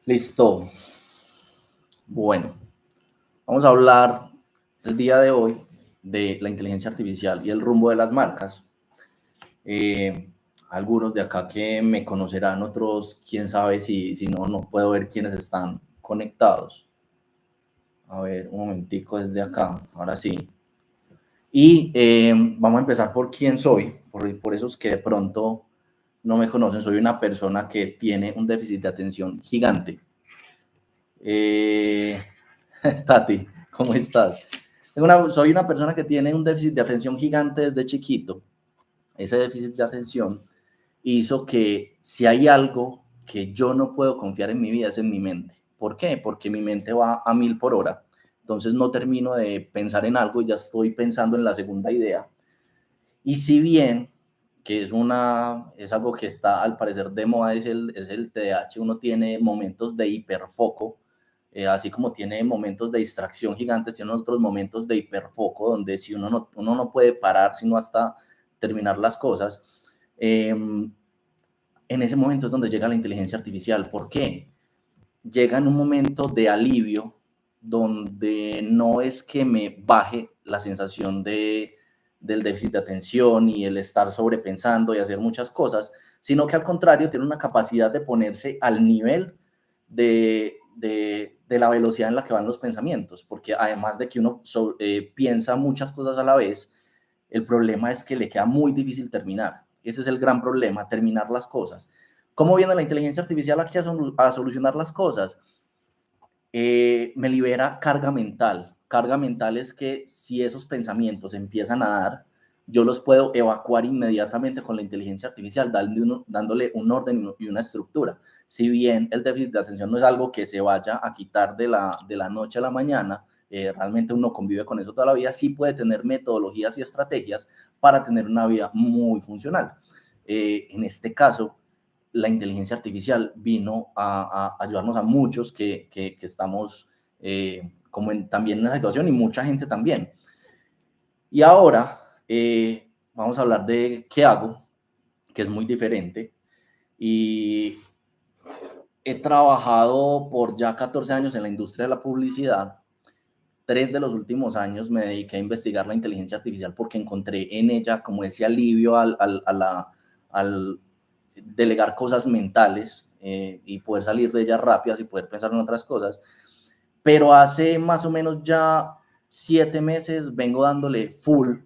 Listo. Bueno, vamos a hablar el día de hoy de la inteligencia artificial y el rumbo de las marcas. Eh, Algunos de acá que me conocerán, otros quién sabe si no, no puedo ver quiénes están conectados. A ver, un momentico desde acá, ahora sí. Y vamos a empezar por quién soy, por esos que de pronto no me conocen. Soy una persona que tiene un déficit de atención gigante. Eh, Tati, ¿cómo estás? Soy una persona que tiene un déficit de atención gigante desde chiquito. Ese déficit de atención hizo que si hay algo que yo no puedo confiar en mi vida es en mi mente. ¿Por qué? Porque mi mente va a 1000 por hora. Entonces no termino de pensar en algo y ya estoy pensando en la segunda idea. Y si bien que es algo que está al parecer de moda, es el TDAH, uno tiene momentos de hiperfoco, así como tiene momentos de distracción gigantes, tiene otros momentos de hiperfoco, donde si uno no puede parar, sino hasta terminar las cosas. En ese momento es donde llega la inteligencia artificial. ¿Por qué? Llega en un momento de alivio donde no es que me baje la sensación del déficit de atención y el estar sobrepensando y hacer muchas cosas, sino que al contrario tiene una capacidad de ponerse al nivel de la velocidad en la que van los pensamientos, porque además de que uno piensa muchas cosas a la vez, el problema es que le queda muy difícil terminar. Ese es el gran problema, terminar las cosas. ¿Cómo viene la inteligencia artificial aquí a solucionar las cosas? Me libera carga mental. Carga mental es que si esos pensamientos empiezan a dar, yo los puedo evacuar inmediatamente con la inteligencia artificial, dándole un orden y una estructura. Si bien el déficit de atención no es algo que se vaya a quitar de la noche a la mañana, realmente uno convive con eso toda la vida, sí puede tener metodologías y estrategias para tener una vida muy funcional. En este caso, la inteligencia artificial vino a ayudarnos a muchos que estamos también en esa situación y mucha gente también. Y ahora vamos a hablar de qué hago, que es muy diferente. Y he trabajado por ya 14 años en la industria de la publicidad. 3 de los últimos años me dediqué a investigar la inteligencia artificial porque encontré en ella como ese alivio al delegar cosas mentales y poder salir de ellas rápidas y poder pensar en otras cosas. Pero hace más o menos ya 7 meses vengo dándole full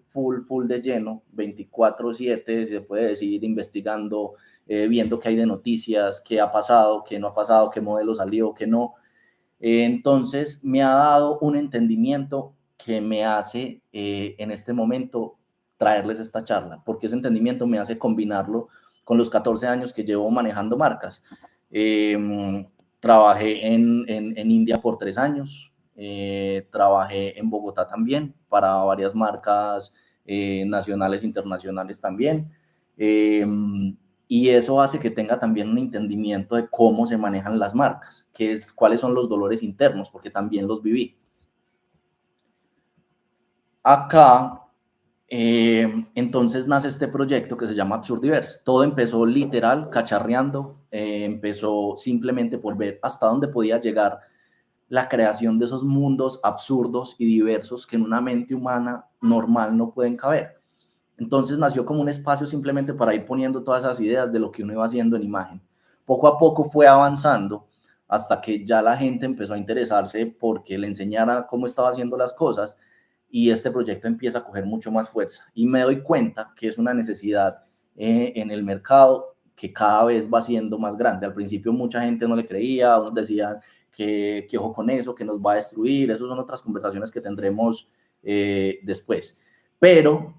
de lleno, 24/7, se puede decir, investigando, viendo qué hay de noticias, qué ha pasado, qué no ha pasado, qué modelo salió, qué no. Entonces me ha dado un entendimiento que me hace en este momento traerles esta charla, porque ese entendimiento me hace combinarlo con los 14 años que llevo manejando marcas. Trabajé en India por 3 años, trabajé en Bogotá también para varias marcas nacionales e internacionales también. Eh, y eso hace que tenga también un entendimiento de cómo se manejan las marcas, cuáles son los dolores internos, porque también los viví. Acá, entonces nace este proyecto que se llama Absurdiverse. Todo empezó literal, cacharreando, empezó simplemente por ver hasta dónde podía llegar la creación de esos mundos absurdos y diversos que en una mente humana normal no pueden caber. Entonces nació como un espacio simplemente para ir poniendo todas esas ideas de lo que uno iba haciendo en imagen. Poco a poco fue avanzando hasta que ya la gente empezó a interesarse porque le enseñara cómo estaba haciendo las cosas y este proyecto empieza a coger mucho más fuerza. Y me doy cuenta que es una necesidad en el mercado que cada vez va siendo más grande. Al principio mucha gente no le creía, unos decían que ojo con eso, que nos va a destruir. Esas son otras conversaciones que tendremos después. Pero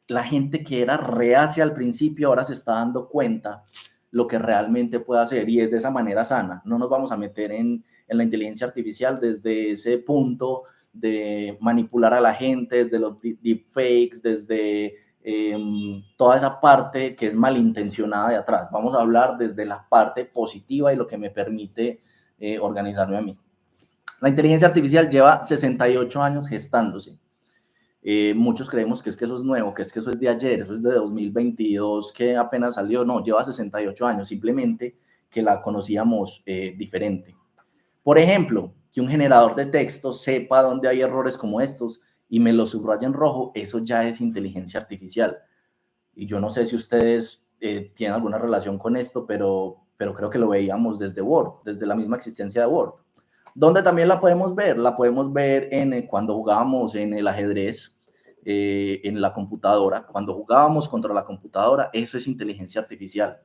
la gente que era reacia al principio ahora se está dando cuenta lo que realmente puede hacer y es de esa manera sana. No nos vamos a meter en la inteligencia artificial desde ese punto de manipular a la gente, desde los deepfakes, desde toda esa parte que es malintencionada de atrás. Vamos a hablar desde la parte positiva y lo que me permite organizarme a mí. La inteligencia artificial lleva 68 años gestándose. Muchos creemos que eso es nuevo, que eso es de ayer, eso es de 2022, que apenas salió. No, lleva 68 años. Simplemente que la conocíamos diferente. Por ejemplo, que un generador de texto sepa dónde hay errores como estos y me lo subraya en rojo, eso ya es inteligencia artificial. Y yo no sé si ustedes tienen alguna relación con esto, pero creo que lo veíamos desde Word, desde la misma existencia de Word. ¿Dónde también la podemos ver? La podemos ver cuando jugábamos en el ajedrez, en la computadora. Cuando jugábamos contra la computadora, eso es inteligencia artificial.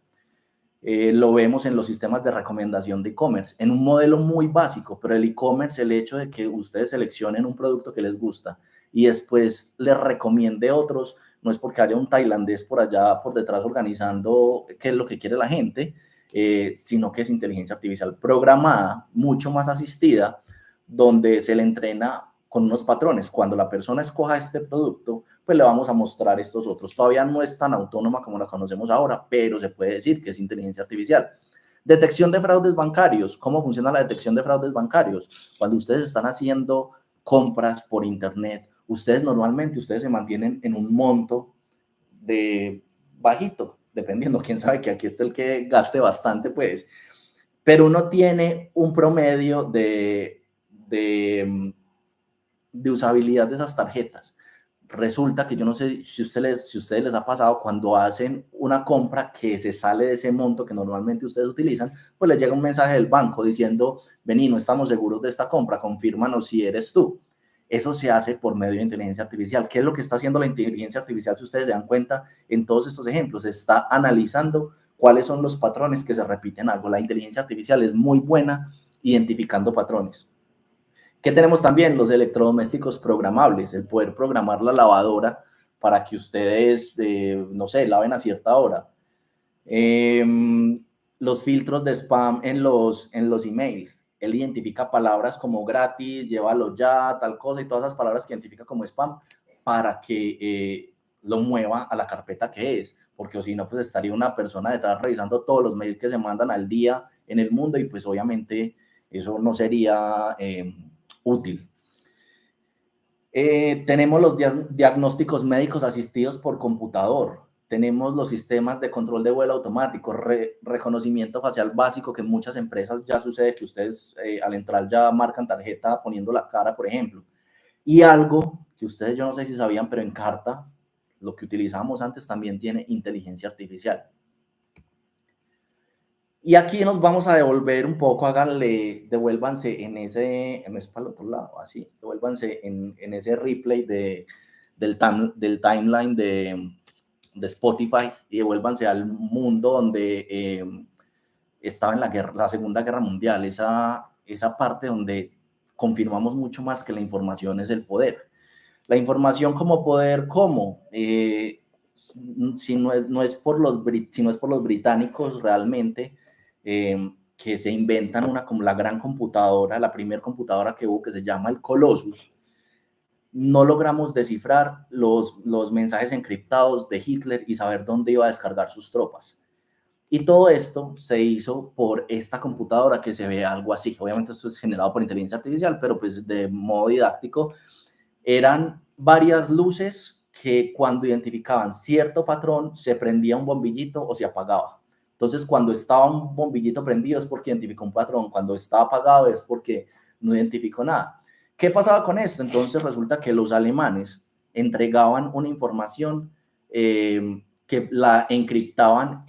Lo vemos en los sistemas de recomendación de e-commerce, en un modelo muy básico, pero el e-commerce, el hecho de que ustedes seleccionen un producto que les gusta y después les recomiende otros, no es porque haya un tailandés por allá por detrás organizando qué es lo que quiere la gente, sino que es inteligencia artificial programada, mucho más asistida, donde se le entrena con unos patrones. Cuando la persona escoja este producto, pues le vamos a mostrar estos otros. Todavía no es tan autónoma como la conocemos ahora, pero se puede decir que es inteligencia artificial. Detección de fraudes bancarios. ¿Cómo funciona la detección de fraudes bancarios? Cuando ustedes están haciendo compras por internet, ustedes se mantienen en un monto de bajito, dependiendo, quién sabe que aquí está el que gaste bastante, pues, pero uno tiene un promedio de usabilidad de esas tarjetas. Resulta que yo no sé si ustedes les ha pasado cuando hacen una compra que se sale de ese monto que normalmente ustedes utilizan, pues les llega un mensaje del banco diciendo, vení, no estamos seguros de esta compra, confírmanos si eres tú. Eso se hace por medio de inteligencia artificial. ¿Qué es lo que está haciendo la inteligencia artificial? Si ustedes se dan cuenta en todos estos ejemplos, está analizando cuáles son los patrones que se repiten algo. La inteligencia artificial es muy buena identificando patrones. ¿Qué tenemos también? Los electrodomésticos programables, el poder programar la lavadora para que ustedes, no sé, laven a cierta hora. Los filtros de spam en los emails. Él identifica palabras como gratis, llévalo ya, tal cosa, y todas esas palabras que identifica como spam para que lo mueva a la carpeta que es, porque o si no, pues estaría una persona detrás revisando todos los mails que se mandan al día en el mundo y pues obviamente eso no sería útil. Tenemos los diagnósticos médicos asistidos por computador. Tenemos los sistemas de control de vuelo automático, reconocimiento facial básico, que en muchas empresas ya sucede que ustedes al entrar ya marcan tarjeta poniendo la cara, por ejemplo. Y algo que ustedes yo no sé si sabían, pero en Carta, lo que utilizábamos antes también tiene inteligencia artificial. Y aquí nos vamos a devolver un poco, háganle, devuélvanse en ese, no es para el otro lado, así, devuélvanse en ese replay del timeline de Spotify y devuélvanse al mundo donde estaba en la Segunda Guerra Mundial, esa parte donde confirmamos mucho más que la información es el poder. La información como poder, ¿cómo? Si no es por los británicos realmente, que se inventan como la gran computadora, la primera computadora que hubo, que se llama el Colossus, no logramos descifrar los mensajes encriptados de Hitler y saber dónde iba a descargar sus tropas. Y todo esto se hizo por esta computadora que se ve algo así. Obviamente esto es generado por inteligencia artificial, pero pues de modo didáctico, eran varias luces que cuando identificaban cierto patrón se prendía un bombillito o se apagaba. Entonces, cuando estaba un bombillito prendido es porque identificó un patrón, cuando estaba apagado es porque no identificó nada. ¿Qué pasaba con esto? Entonces resulta que los alemanes entregaban una información que la encriptaban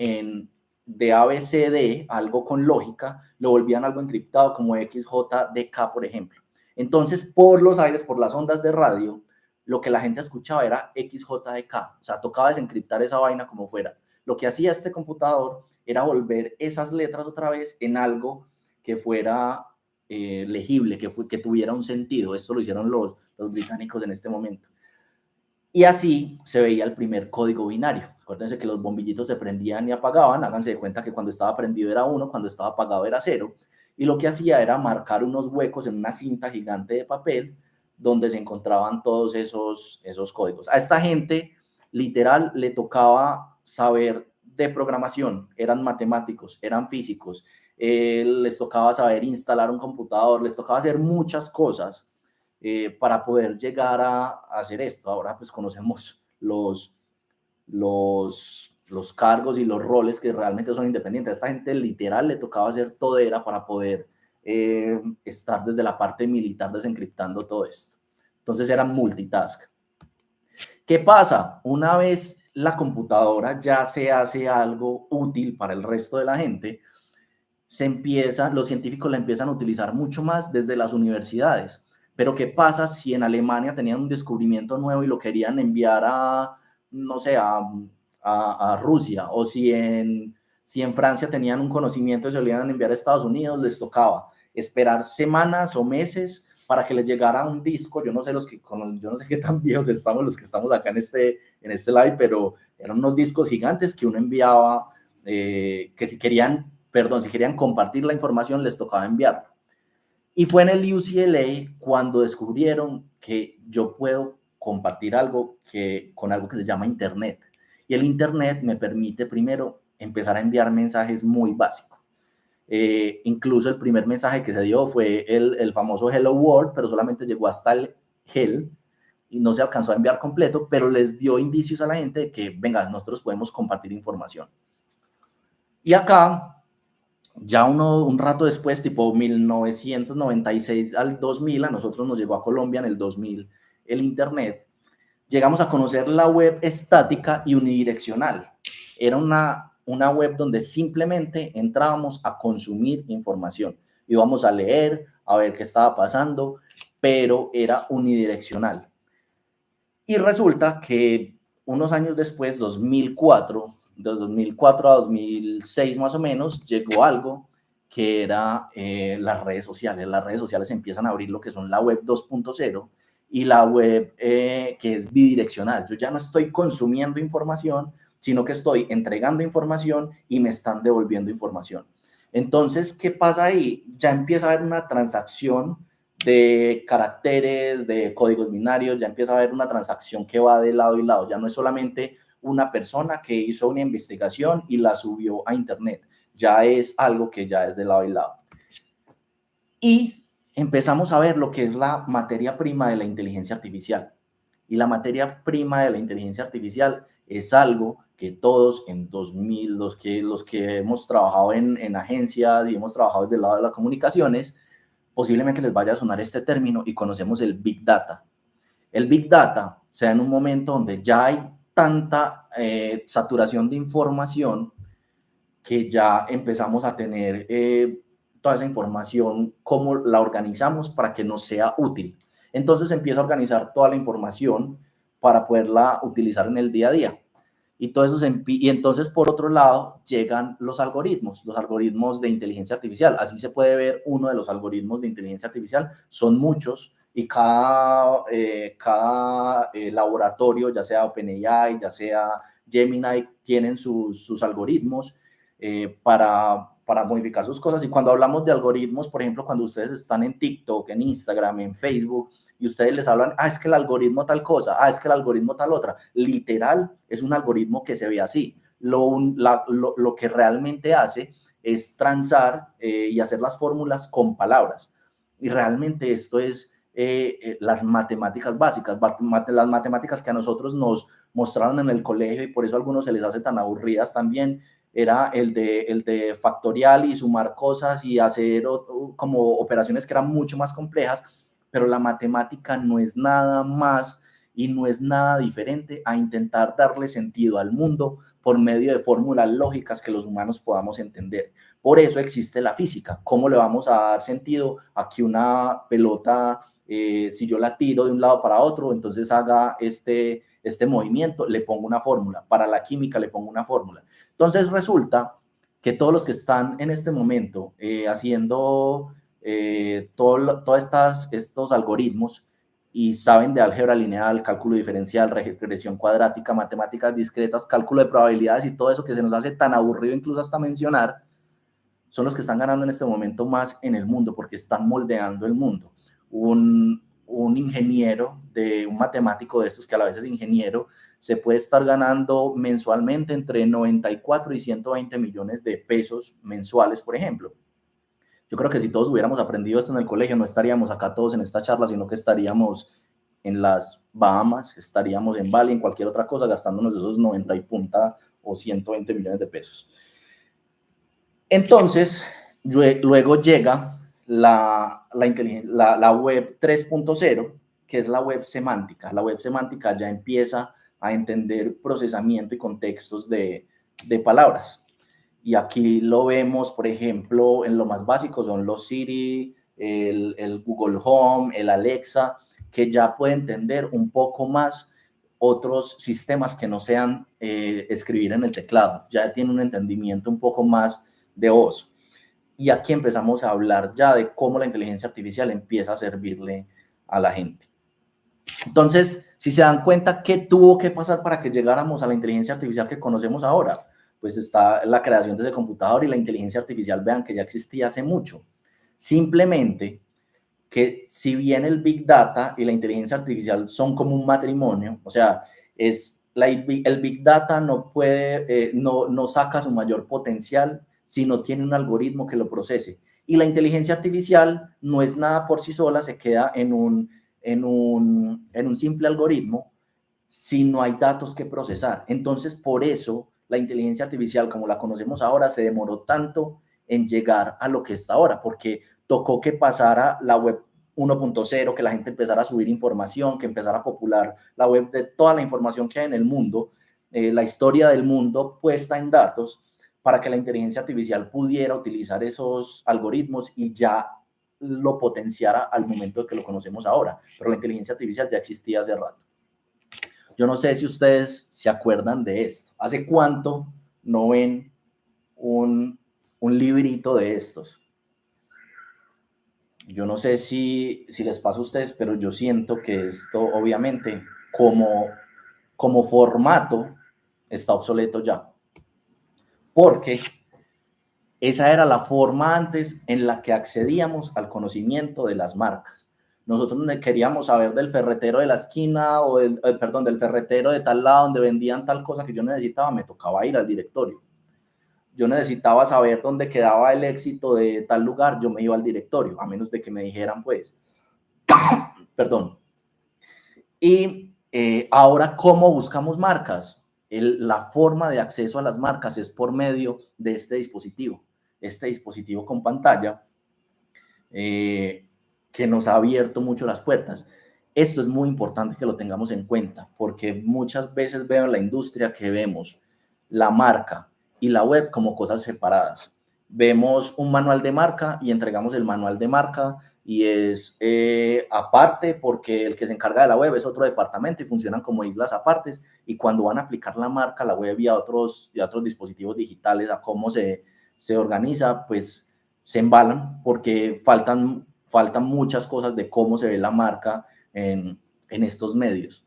de ABCD, algo con lógica, lo volvían algo encriptado como XJDK, por ejemplo. Entonces, por los aires, por las ondas de radio, lo que la gente escuchaba era XJDK, o sea, tocaba desencriptar esa vaina como fuera. Lo que hacía este computador era volver esas letras otra vez en algo que fuera legible, que tuviera un sentido. Esto lo hicieron los británicos en este momento. Y así se veía el primer código binario. Acuérdense que los bombillitos se prendían y apagaban. Háganse de cuenta que cuando estaba prendido era 1, cuando estaba apagado era 0. Y lo que hacía era marcar unos huecos en una cinta gigante de papel donde se encontraban todos esos códigos. A esta gente, literal, le tocaba saber de programación. Eran matemáticos, eran físicos, les tocaba saber instalar un computador, les tocaba hacer muchas cosas para poder llegar a hacer esto. Ahora pues conocemos los los cargos y los roles que realmente son independientes. A esta gente literal le tocaba hacer todera para poder estar desde la parte militar desencriptando todo esto. Entonces eran multitask. ¿Qué pasa? Una vez la computadora ya se hace algo útil para el resto de la gente, los científicos la empiezan a utilizar mucho más desde las universidades. Pero ¿qué pasa si en Alemania tenían un descubrimiento nuevo y lo querían enviar a, no sé, a Rusia? O si en Francia tenían un conocimiento y se lo iban a enviar a Estados Unidos, les tocaba esperar semanas o meses para que les llegara un disco. Yo no sé qué tan viejos estamos los que estamos acá en este live, pero eran unos discos gigantes que uno enviaba, que si querían compartir la información, les tocaba enviarlo. Y fue en el UCLA cuando descubrieron que yo puedo compartir algo con algo que se llama Internet. Y el Internet me permite primero empezar a enviar mensajes muy básicos. Incluso el primer mensaje que se dio fue el famoso Hello World, pero solamente llegó hasta el Hell y no se alcanzó a enviar completo, pero les dio indicios a la gente de que, venga, nosotros podemos compartir información. Y acá, ya un rato después, tipo 1996 al 2000, a nosotros nos llegó a Colombia en el 2000 el Internet. Llegamos a conocer la web estática y unidireccional. Era una web donde simplemente entrábamos a consumir información. Íbamos a leer, a ver qué estaba pasando, pero era unidireccional. Y resulta que unos años después, 2004, de 2004 a 2006 más o menos, llegó algo que era las redes sociales. Las redes sociales empiezan a abrir lo que son la web 2.0 y la web que es bidireccional. Yo ya no estoy consumiendo información, sino que estoy entregando información y me están devolviendo información. Entonces, ¿qué pasa ahí? Ya empieza a haber una transacción de caracteres, de códigos binarios, ya empieza a haber una transacción que va de lado y lado. Ya no es solamente una persona que hizo una investigación y la subió a Internet. Ya es algo que ya es de lado y lado. Y empezamos a ver lo que es la materia prima de la inteligencia artificial. Y la materia prima de la inteligencia artificial es algo que todos en 2000, los que hemos trabajado en agencias y hemos trabajado desde el lado de las comunicaciones, posiblemente les vaya a sonar este término y conocemos el Big Data. El Big Data se da en un momento donde ya hay tanta saturación de información que ya empezamos a tener toda esa información, cómo la organizamos para que nos sea útil. Entonces empieza a organizar toda la información para poderla utilizar en el día a día. Y entonces, por otro lado, llegan los algoritmos de inteligencia artificial. Así se puede ver uno de los algoritmos de inteligencia artificial. Son muchos y cada laboratorio, ya sea OpenAI, ya sea Gemini, tienen sus algoritmos para modificar sus cosas. Y cuando hablamos de algoritmos, por ejemplo, cuando ustedes están en TikTok, en Instagram, en Facebook, y ustedes les hablan, es que el algoritmo tal cosa, es que el algoritmo tal otra, literal, es un algoritmo que se ve así. Lo que realmente hace es transar y hacer las fórmulas con palabras. Y realmente esto es las matemáticas básicas, las matemáticas que a nosotros nos mostraron en el colegio y por eso a algunos se les hace tan aburridas también. Era el de factorial y sumar cosas y hacer como operaciones que eran mucho más complejas, pero la matemática no es nada más y no es nada diferente a intentar darle sentido al mundo por medio de fórmulas lógicas que los humanos podamos entender. Por eso existe la física. ¿Cómo le vamos a dar sentido a que una pelota, si yo la tiro de un lado para otro, entonces haga este movimiento? Le pongo una fórmula. Para la química le pongo una fórmula. Entonces resulta que todos los que están en este momento haciendo todos estos algoritmos y saben de álgebra lineal, cálculo diferencial, regresión cuadrática, matemáticas discretas, cálculo de probabilidades y todo eso que se nos hace tan aburrido incluso hasta mencionar, son los que están ganando en este momento más en el mundo porque están moldeando el mundo. Un ingeniero, un matemático de estos que a la vez es ingeniero, se puede estar ganando mensualmente entre 94 y 120 millones de pesos mensuales, por ejemplo. Yo creo que si todos hubiéramos aprendido esto en el colegio, no estaríamos acá todos en esta charla, sino que estaríamos en las Bahamas, estaríamos en Bali, en cualquier otra cosa, gastándonos esos 90 y punta o 120 millones de pesos. Entonces, luego llega la web 3.0, que es la web semántica. La web semántica ya empieza a entender procesamiento y contextos de palabras. Y aquí lo vemos, por ejemplo, en lo más básico son los Siri, el Google Home, el Alexa, que ya puede entender un poco más otros sistemas que no sean escribir en el teclado. Ya tiene un entendimiento un poco más de voz. Y aquí empezamos a hablar ya de cómo la inteligencia artificial empieza a servirle a la gente. Entonces, si se dan cuenta, ¿qué tuvo que pasar para que llegáramos a la inteligencia artificial que conocemos ahora? Pues está la creación de ese computador y la inteligencia artificial, vean que ya existía hace mucho. Simplemente que si bien el Big Data y la inteligencia artificial son como un matrimonio, o sea, el Big Data no puede, no saca su mayor potencial si no tiene un algoritmo que lo procese. Y la inteligencia artificial no es nada por sí sola, se queda en un simple algoritmo si no hay datos que procesar. Entonces, por eso la inteligencia artificial, como la conocemos ahora, se demoró tanto en llegar a lo que está ahora, porque tocó que pasara la web 1.0, que la gente empezara a subir información, que empezara a popular la web de toda la información que hay en el mundo, la historia del mundo puesta en datos, para que la inteligencia artificial pudiera utilizar esos algoritmos y ya lo potenciara al momento de que lo conocemos ahora. Pero la inteligencia artificial ya existía hace rato. Yo no sé si ustedes se acuerdan de esto. ¿Hace cuánto no ven un librito de estos? Yo no sé si les pasa a ustedes, pero yo siento que esto, obviamente, como formato, está obsoleto ya. Porque esa era la forma antes en la que accedíamos al conocimiento de las marcas. Nosotros queríamos saber del ferretero de la esquina o del ferretero de tal lado donde vendían tal cosa que yo necesitaba, me tocaba ir al directorio. Yo necesitaba saber dónde quedaba el éxito de tal lugar, yo me iba al directorio, a menos de que me dijeran, pues, perdón. Y ahora, ¿cómo buscamos marcas? La forma de acceso a las marcas es por medio de este dispositivo con pantalla, que nos ha abierto mucho las puertas. Esto es muy importante que lo tengamos en cuenta, porque muchas veces veo en la industria que vemos la marca y la web como cosas separadas. Vemos un manual de marca y entregamos el manual de marca y es aparte, porque el que se encarga de la web es otro departamento y funcionan como islas apartes, y cuando van a aplicar la marca, la web y a otros dispositivos digitales, a cómo se organiza, pues se embalan porque faltan muchas cosas de cómo se ve la marca en estos medios.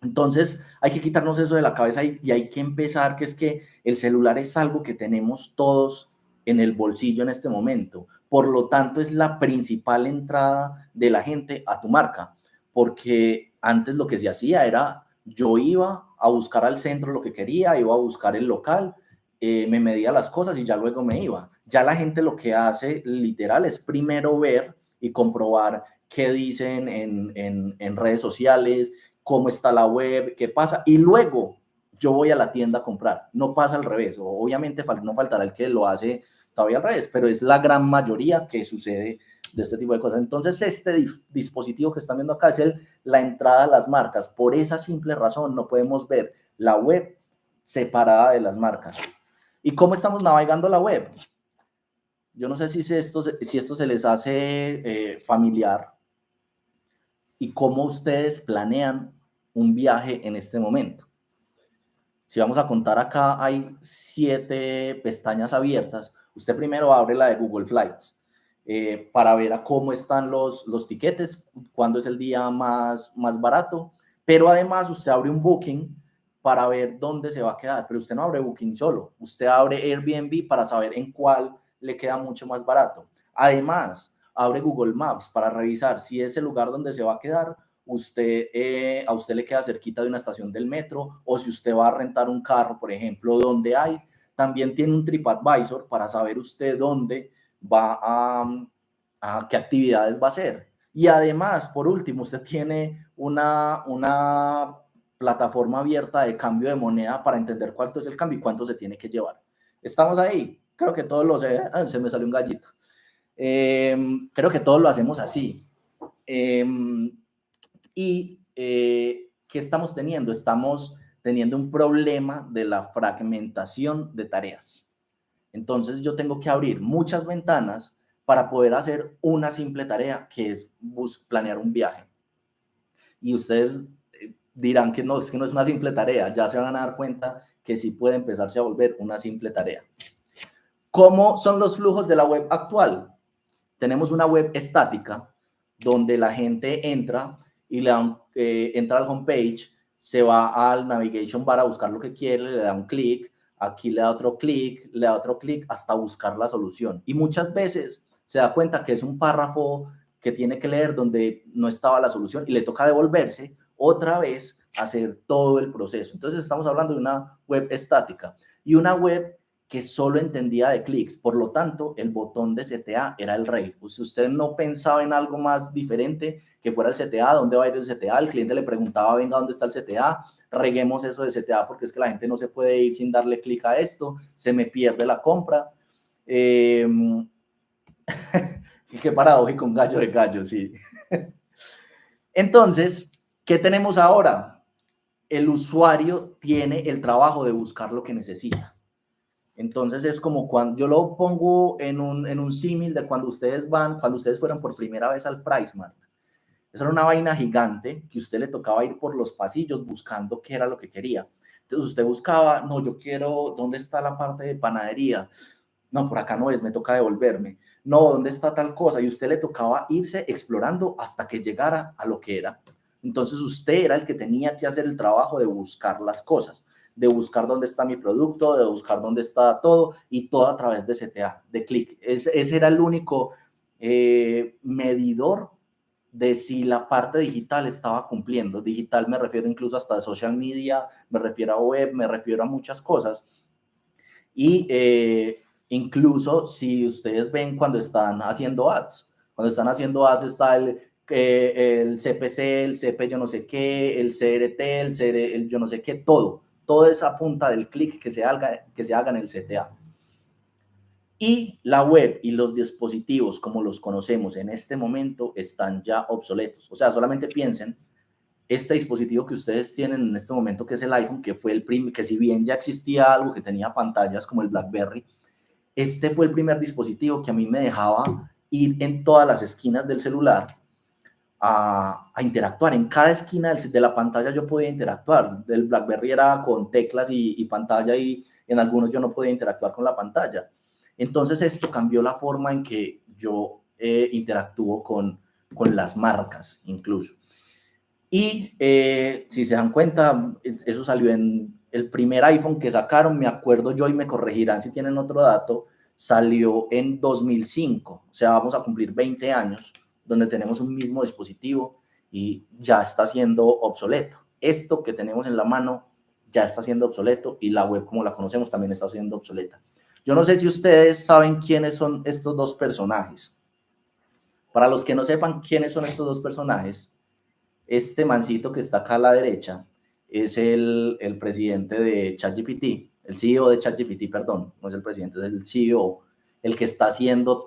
Entonces, hay que quitarnos eso de la cabeza y hay que empezar, que es que el celular es algo que tenemos todos en el bolsillo en este momento. Por lo tanto, es la principal entrada de la gente a tu marca, porque antes lo que se hacía era, yo iba a buscar al centro lo que quería, iba a buscar el local, me medía las cosas y ya luego me iba. Ya la gente lo que hace literal es primero ver y comprobar qué dicen en redes sociales, cómo está la web, qué pasa, y luego yo voy a la tienda a comprar. No pasa al revés. Obviamente no faltará el que lo hace todavía al revés, pero es la gran mayoría que sucede de este tipo de cosas. Entonces, este dispositivo que están viendo acá es la entrada a las marcas. Por esa simple razón no podemos ver la web separada de las marcas. ¿Y cómo estamos navegando la web? Yo no sé si esto se les hace familiar, y cómo ustedes planean un viaje en este momento. Si vamos a contar acá, hay 7 pestañas abiertas. Usted primero abre la de Google Flights para ver a cómo están los tiquetes, cuándo es el día más barato, pero además usted abre un Booking para ver dónde se va a quedar, pero usted no abre Booking solo, usted abre Airbnb para saber en cuál le queda mucho más barato. Además, abre Google Maps para revisar si ese lugar donde se va a quedar, a usted le queda cerquita de una estación del metro, o si usted va a rentar un carro, por ejemplo, donde hay. También tiene un TripAdvisor para saber usted dónde va a qué actividades va a hacer. Y además, por último, usted tiene una plataforma abierta de cambio de moneda para entender cuánto es el cambio y cuánto se tiene que llevar. ¿Estamos ahí? Creo que todos lo sé. Se me salió un gallito. Creo que todos lo hacemos así. ¿Qué estamos teniendo? Estamos teniendo un problema de la fragmentación de tareas. Entonces yo tengo que abrir muchas ventanas para poder hacer una simple tarea, que es planear un viaje. Y ustedes dirán que no es una simple tarea. Ya se van a dar cuenta que sí puede empezarse a volver una simple tarea. ¿Cómo son los flujos de la web actual? Tenemos una web estática donde la gente entra y entra al homepage, se va al navigation bar a buscar lo que quiere, le da un clic, aquí le da otro clic, hasta buscar la solución. Y muchas veces se da cuenta que es un párrafo que tiene que leer donde no estaba la solución y le toca devolverse otra vez a hacer todo el proceso. Entonces estamos hablando de una web estática y una web que solo entendía de clics. Por lo tanto, el botón de CTA era el rey. Pues, si usted no pensaba en algo más diferente que fuera el CTA, ¿dónde va a ir el CTA? El cliente le preguntaba, venga, ¿dónde está el CTA? Reguemos eso de CTA porque es que la gente no se puede ir sin darle clic a esto, se me pierde la compra. Qué paradójico, un gallo de gallo, sí. Entonces, ¿qué tenemos ahora? El usuario tiene el trabajo de buscar lo que necesita. Entonces es como cuando yo lo pongo en un símil de cuando ustedes fueron por primera vez al PriceMart. Eso era una vaina gigante que usted le tocaba ir por los pasillos buscando qué era lo que quería. Entonces usted buscaba, no, yo quiero, ¿dónde está la parte de panadería? No, por acá no es, me toca devolverme. No, ¿dónde está tal cosa? Y usted le tocaba irse explorando hasta que llegara a lo que era. Entonces usted era el que tenía que hacer el trabajo de buscar las cosas, de buscar dónde está mi producto, de buscar dónde está todo, y todo a través de CTA, de clic. Ese era el único medidor de si la parte digital estaba cumpliendo. Digital me refiero incluso hasta a social media, me refiero a web, me refiero a muchas cosas. Y incluso si ustedes ven cuando están haciendo ads está el CPC, el CP yo no sé qué, el CRT, el yo no sé qué, toda esa punta del clic que se haga en el CTA. Y la web y los dispositivos como los conocemos en este momento están ya obsoletos. O sea, solamente piensen, este dispositivo que ustedes tienen en este momento, que es el iPhone, que fue que si bien ya existía algo que tenía pantallas como el BlackBerry, este fue el primer dispositivo que a mí me dejaba ir en todas las esquinas del celular a interactuar. En cada esquina de la pantalla yo podía interactuar. Del BlackBerry era con teclas y pantalla, y en algunos yo no podía interactuar con la pantalla. Entonces esto cambió la forma en que yo interactúo con las marcas incluso. Y si se dan cuenta, eso salió en el primer iPhone que sacaron, me acuerdo yo, y me corregirán si tienen otro dato, salió en 2005. O sea, vamos a cumplir 20 años donde tenemos un mismo dispositivo y ya está siendo obsoleto. Esto que tenemos en la mano ya está siendo obsoleto y la web como la conocemos también está siendo obsoleta. Yo no sé si ustedes saben quiénes son estos dos personajes. Para los que no sepan quiénes son estos dos personajes, este mancito que está acá a la derecha es el presidente de ChatGPT, el CEO de ChatGPT, perdón, no es el presidente, es el CEO, el que está haciendo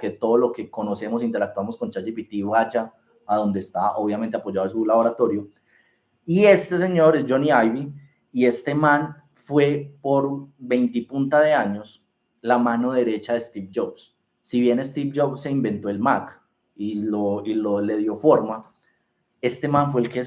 que todo lo que conocemos, interactuamos con ChatGPT vaya a donde está, obviamente apoyado en su laboratorio. Y este señor es Johnny Ive, y este man fue por 20 y punta de años la mano derecha de Steve Jobs. Si bien Steve Jobs se inventó el Mac y le dio forma, este man fue el que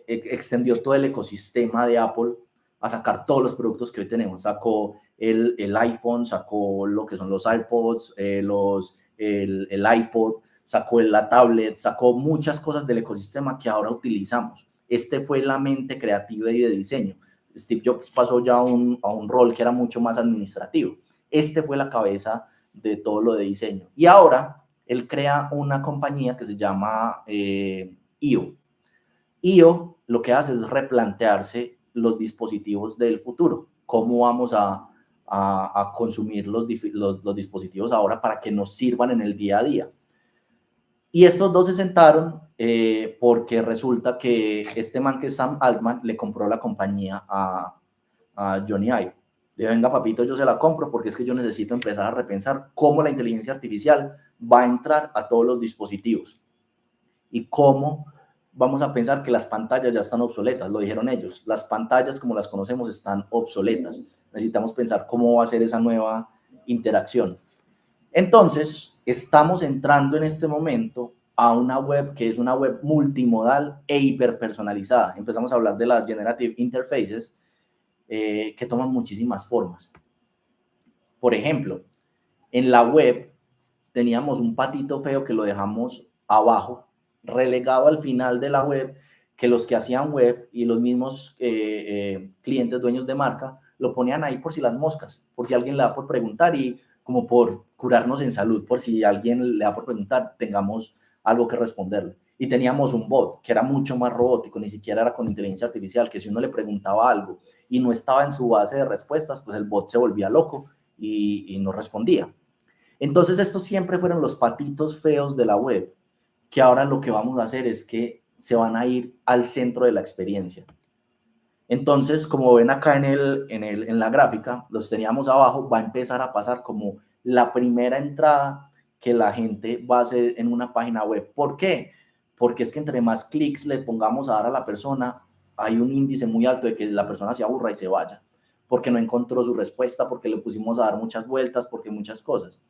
extendió todo el ecosistema de Apple a sacar todos los productos que hoy tenemos. Sacó el iPhone, sacó lo que son los iPods, el iPod, sacó la tablet, sacó muchas cosas del ecosistema que ahora utilizamos. Este fue la mente creativa y de diseño. Steve Jobs pasó ya a un rol que era mucho más administrativo. Este fue la cabeza de todo lo de diseño. Y ahora él crea una compañía que se llama IO. IO lo que hace es replantearse los dispositivos del futuro. ¿Cómo vamos a consumir los dispositivos ahora para que nos sirvan en el día a día? Y estos dos se sentaron porque resulta que este man que es Sam Altman le compró la compañía a Johnny Ive. Le dijo, venga papito, yo se la compro porque es que yo necesito empezar a repensar cómo la inteligencia artificial va a entrar a todos los dispositivos y cómo vamos a pensar que las pantallas ya están obsoletas, lo dijeron ellos, las pantallas como las conocemos están obsoletas, necesitamos pensar cómo va a ser esa nueva interacción. Entonces, estamos entrando en este momento a una web que es una web multimodal e hiperpersonalizada. Empezamos a hablar de las Generative Interfaces, que toman muchísimas formas. Por ejemplo, en la web teníamos un patito feo que lo dejamos abajo, relegado al final de la web, que los que hacían web y los mismos clientes, dueños de marca, lo ponían ahí por si las moscas, por si alguien le da por preguntar y como por curarnos en salud, por si alguien le da por preguntar, tengamos algo que responderle. Y teníamos un bot que era mucho más robótico, ni siquiera era con inteligencia artificial, que si uno le preguntaba algo y no estaba en su base de respuestas, pues el bot se volvía loco y no respondía. Entonces estos siempre fueron los patitos feos de la web, que ahora lo que vamos a hacer es que se van a ir al centro de la experiencia. Entonces, como ven acá en la gráfica, los teníamos abajo, va a empezar a pasar como la primera entrada que la gente va a hacer en una página web. ¿Por qué? Porque es que entre más clics le pongamos a dar a la persona, hay un índice muy alto de que la persona se aburra y se vaya, porque no encontró su respuesta, porque le pusimos a dar muchas vueltas, porque muchas cosas.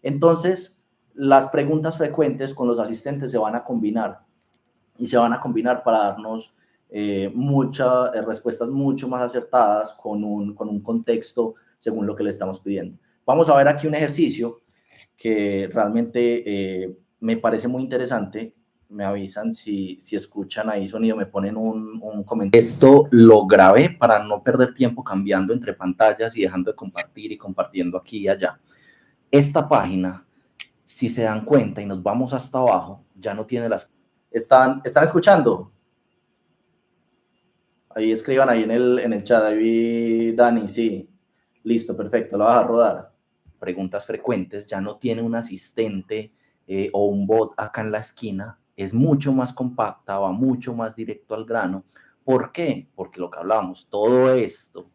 Entonces, las preguntas frecuentes con los asistentes se van a combinar y se van a combinar para darnos muchas respuestas mucho más acertadas con un contexto según lo que le estamos pidiendo. Vamos a ver aquí un ejercicio que realmente me parece muy interesante. Me avisan si escuchan ahí sonido, me ponen un comentario. Esto lo grabé para no perder tiempo cambiando entre pantallas y dejando de compartir y compartiendo aquí y allá. Esta página, si se dan cuenta y nos vamos hasta abajo, ya no tiene las... ¿Están escuchando? Ahí escriban ahí en el chat, ahí Dani, sí. Listo, perfecto, lo vas a rodar. Preguntas frecuentes, ya no tiene un asistente o un bot acá en la esquina, es mucho más compacta, va mucho más directo al grano. ¿Por qué? Porque lo que hablamos, todo esto,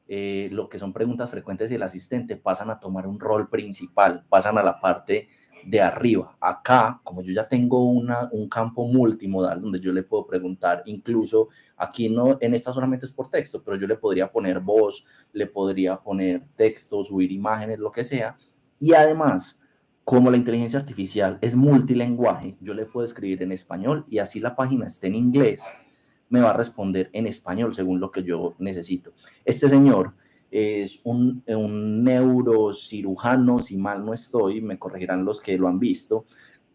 lo que son preguntas frecuentes y el asistente pasan a tomar un rol principal, pasan a la parte de arriba. Acá, como yo ya tengo un campo multimodal donde yo le puedo preguntar, incluso aquí no, en esta solamente es por texto, pero yo le podría poner voz, le podría poner texto, subir imágenes, lo que sea. Y además, como la inteligencia artificial es multilenguaje, yo le puedo escribir en español y así la página esté en inglés, me va a responder en español según lo que yo necesito. Este señor es un neurocirujano, si mal no estoy, me corregirán los que lo han visto,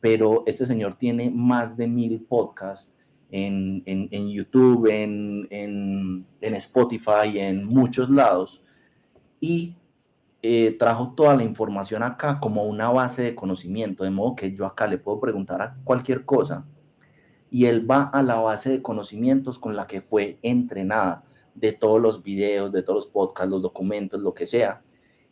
pero este señor tiene más de 1000 podcasts en YouTube, en Spotify, en muchos lados, y trajo toda la información acá como una base de conocimiento, de modo que yo acá le puedo preguntar a cualquier cosa y él va a la base de conocimientos con la que fue entrenada, de todos los videos, de todos los podcasts, los documentos, lo que sea.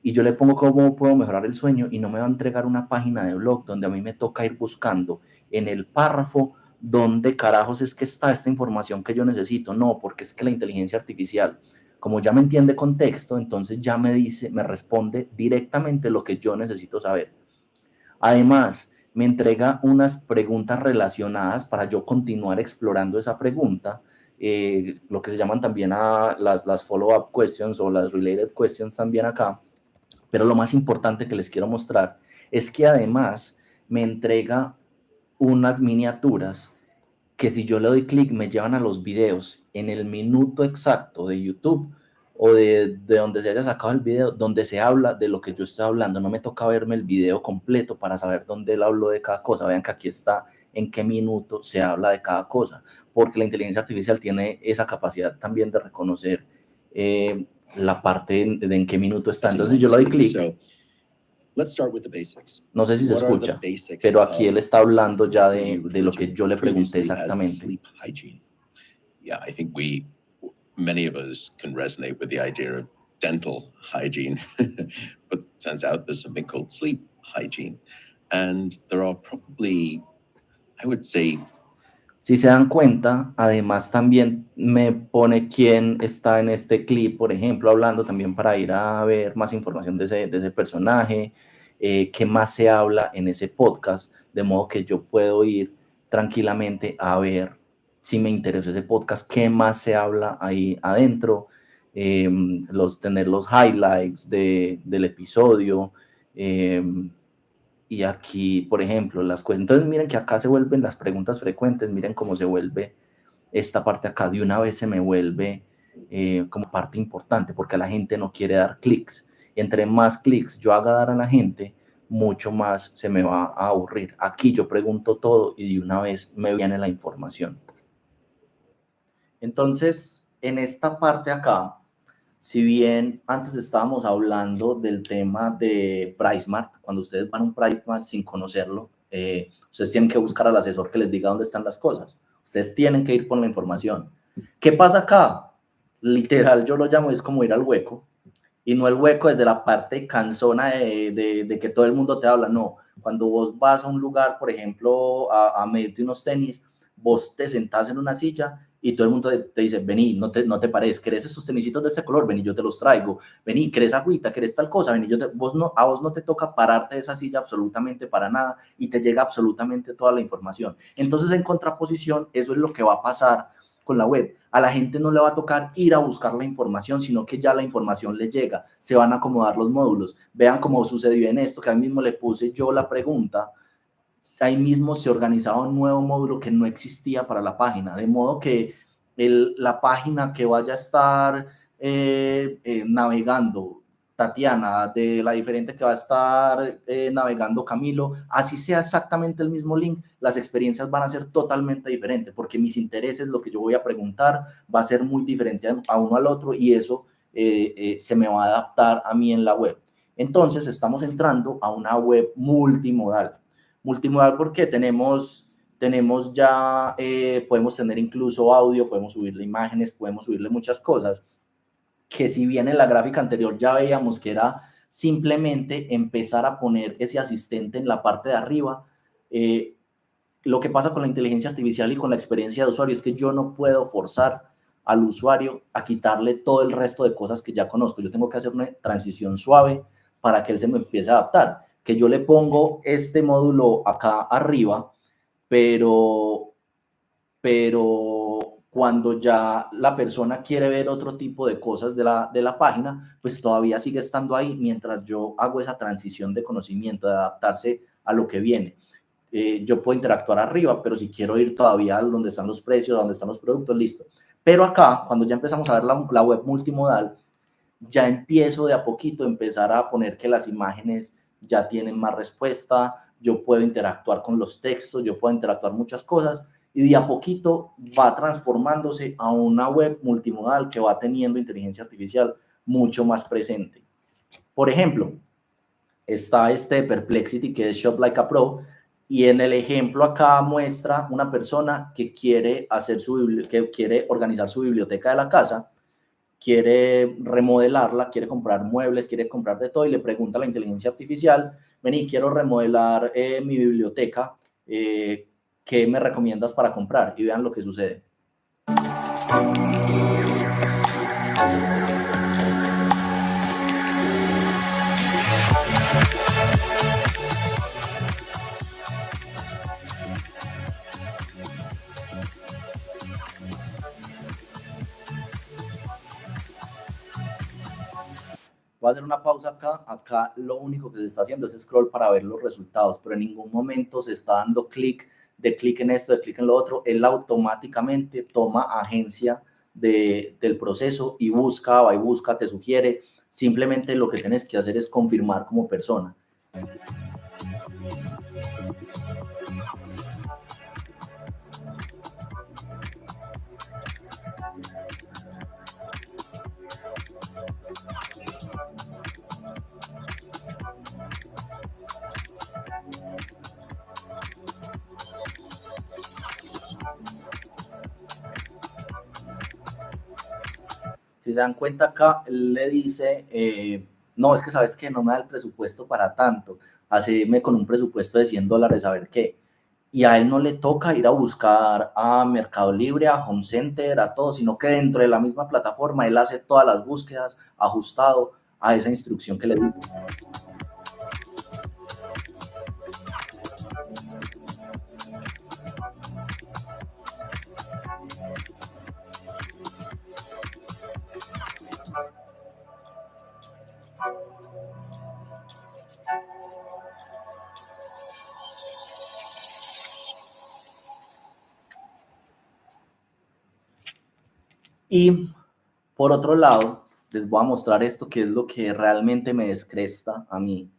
Y yo le pongo cómo puedo mejorar el sueño y no me va a entregar una página de blog donde a mí me toca ir buscando en el párrafo dónde carajos es que está esta información que yo necesito. No, porque es que la inteligencia artificial, como ya me entiende contexto, entonces ya me dice, me responde directamente lo que yo necesito saber. Además, me entrega unas preguntas relacionadas para yo continuar explorando esa pregunta, lo que se llaman también las follow-up questions o las related questions también acá. Pero lo más importante que les quiero mostrar es que además me entrega unas miniaturas que si yo le doy clic me llevan a los videos en el minuto exacto de YouTube o de donde se haya sacado el video, donde se habla de lo que yo estoy hablando. No me toca verme el video completo para saber dónde él habló de cada cosa. Vean que aquí está en qué minuto se habla de cada cosa, porque la inteligencia artificial tiene esa capacidad también de reconocer la parte de en qué minuto está. Entonces yo le doy clic. Let's start with the basics. No sé si se escucha, pero aquí él está hablando ya de lo que yo le pregunté exactamente. Sleep hygiene. Yeah, I think many of us can resonate with the idea of dental hygiene, but it turns out there's something called sleep hygiene. And there are probably, I would say, Si se dan cuenta, además también me pone quién está en este clip, por ejemplo, hablando también para ir a ver más información de ese personaje, qué más se habla en ese podcast, de modo que yo puedo ir tranquilamente a ver si me interesa ese podcast, qué más se habla ahí adentro, tener los highlights del episodio, y aquí, por ejemplo, las cosas. Entonces, miren que acá se vuelven las preguntas frecuentes, miren cómo se vuelve esta parte acá, de una vez se me vuelve como parte importante, porque la gente no quiere dar clics. Entre más clics yo haga dar a la gente, mucho más se me va a aburrir. Aquí yo pregunto todo y de una vez me viene la información. Entonces, en esta parte acá, si bien antes estábamos hablando del tema de PriceMart, cuando ustedes van a un PriceMart sin conocerlo, ustedes tienen que buscar al asesor que les diga dónde están las cosas. Ustedes tienen que ir por la información. ¿Qué pasa acá? Literal, yo lo llamo, es como ir al hueco, y no el hueco desde la parte cansona de que todo el mundo te habla, no. Cuando vos vas a un lugar, por ejemplo, a medirte unos tenis, vos te sentás en una silla y todo el mundo te dice, vení, no te pares, ¿querés esos tenisitos de este color? Vení, yo te los traigo. Vení, ¿querés agüita? ¿Querés tal cosa? Vení, a vos no te toca pararte de esa silla absolutamente para nada y te llega absolutamente toda la información. Entonces, en contraposición, eso es lo que va a pasar con la web. A la gente no le va a tocar ir a buscar la información, sino que ya la información le llega, se van a acomodar los módulos. Vean cómo sucedió en esto, que ahí mismo le puse yo la pregunta, ahí mismo se organizaba un nuevo módulo que no existía para la página, de modo que la página que vaya a estar navegando Tatiana, de la diferente que va a estar navegando Camilo, así sea exactamente el mismo link, las experiencias van a ser totalmente diferentes, porque mis intereses, lo que yo voy a preguntar, va a ser muy diferente a uno al otro, y eso se me va a adaptar a mí en la web. Entonces, estamos entrando a una web multimodal. Multimodal porque tenemos ya, podemos tener incluso audio, podemos subirle imágenes, podemos subirle muchas cosas, que si bien en la gráfica anterior ya veíamos que era simplemente empezar a poner ese asistente en la parte de arriba, lo que pasa con la inteligencia artificial y con la experiencia de usuario es que yo no puedo forzar al usuario a quitarle todo el resto de cosas que ya conozco. Yo tengo que hacer una transición suave para que él se me empiece a adaptar. Que yo le pongo este módulo acá arriba, pero cuando ya la persona quiere ver otro tipo de cosas de la página, pues todavía sigue estando ahí mientras yo hago esa transición de conocimiento, de adaptarse a lo que viene. Yo puedo interactuar arriba, pero si quiero ir todavía a donde están los precios, donde están los productos, listo. Pero acá, cuando ya empezamos a ver la web multimodal, ya empiezo de a poquito a empezar a poner que las imágenes ya tienen más respuesta, yo puedo interactuar con los textos, yo puedo interactuar muchas cosas, y de a poquito va transformándose a una web multimodal que va teniendo inteligencia artificial mucho más presente. Por ejemplo, está este Perplexity, que es Shop Like a Pro, y en el ejemplo acá muestra una persona que quiere que quiere organizar su biblioteca de la casa, quiere remodelarla, quiere comprar muebles, quiere comprar de todo, y le pregunta a la inteligencia artificial, vení, quiero remodelar mi biblioteca, ¿qué me recomiendas para comprar? Y vean lo que sucede. Voy a hacer una pausa acá. Acá lo único que se está haciendo es scroll para ver los resultados, pero en ningún momento se está dando clic en esto, de clic en lo otro. Él automáticamente toma agencia del proceso y va y busca, te sugiere. Simplemente lo que tienes que hacer es confirmar como persona. Si se dan cuenta acá, él le dice, no, es que sabes que no me da el presupuesto para tanto, haceme con un presupuesto de $100 a ver qué. y a él no le toca ir a buscar a Mercado Libre, a Home Center, a todo, sino que dentro de la misma plataforma él hace todas las búsquedas ajustado a esa instrucción que le dice. Y por otro lado, les voy a mostrar esto que es lo que realmente me descresta a mí,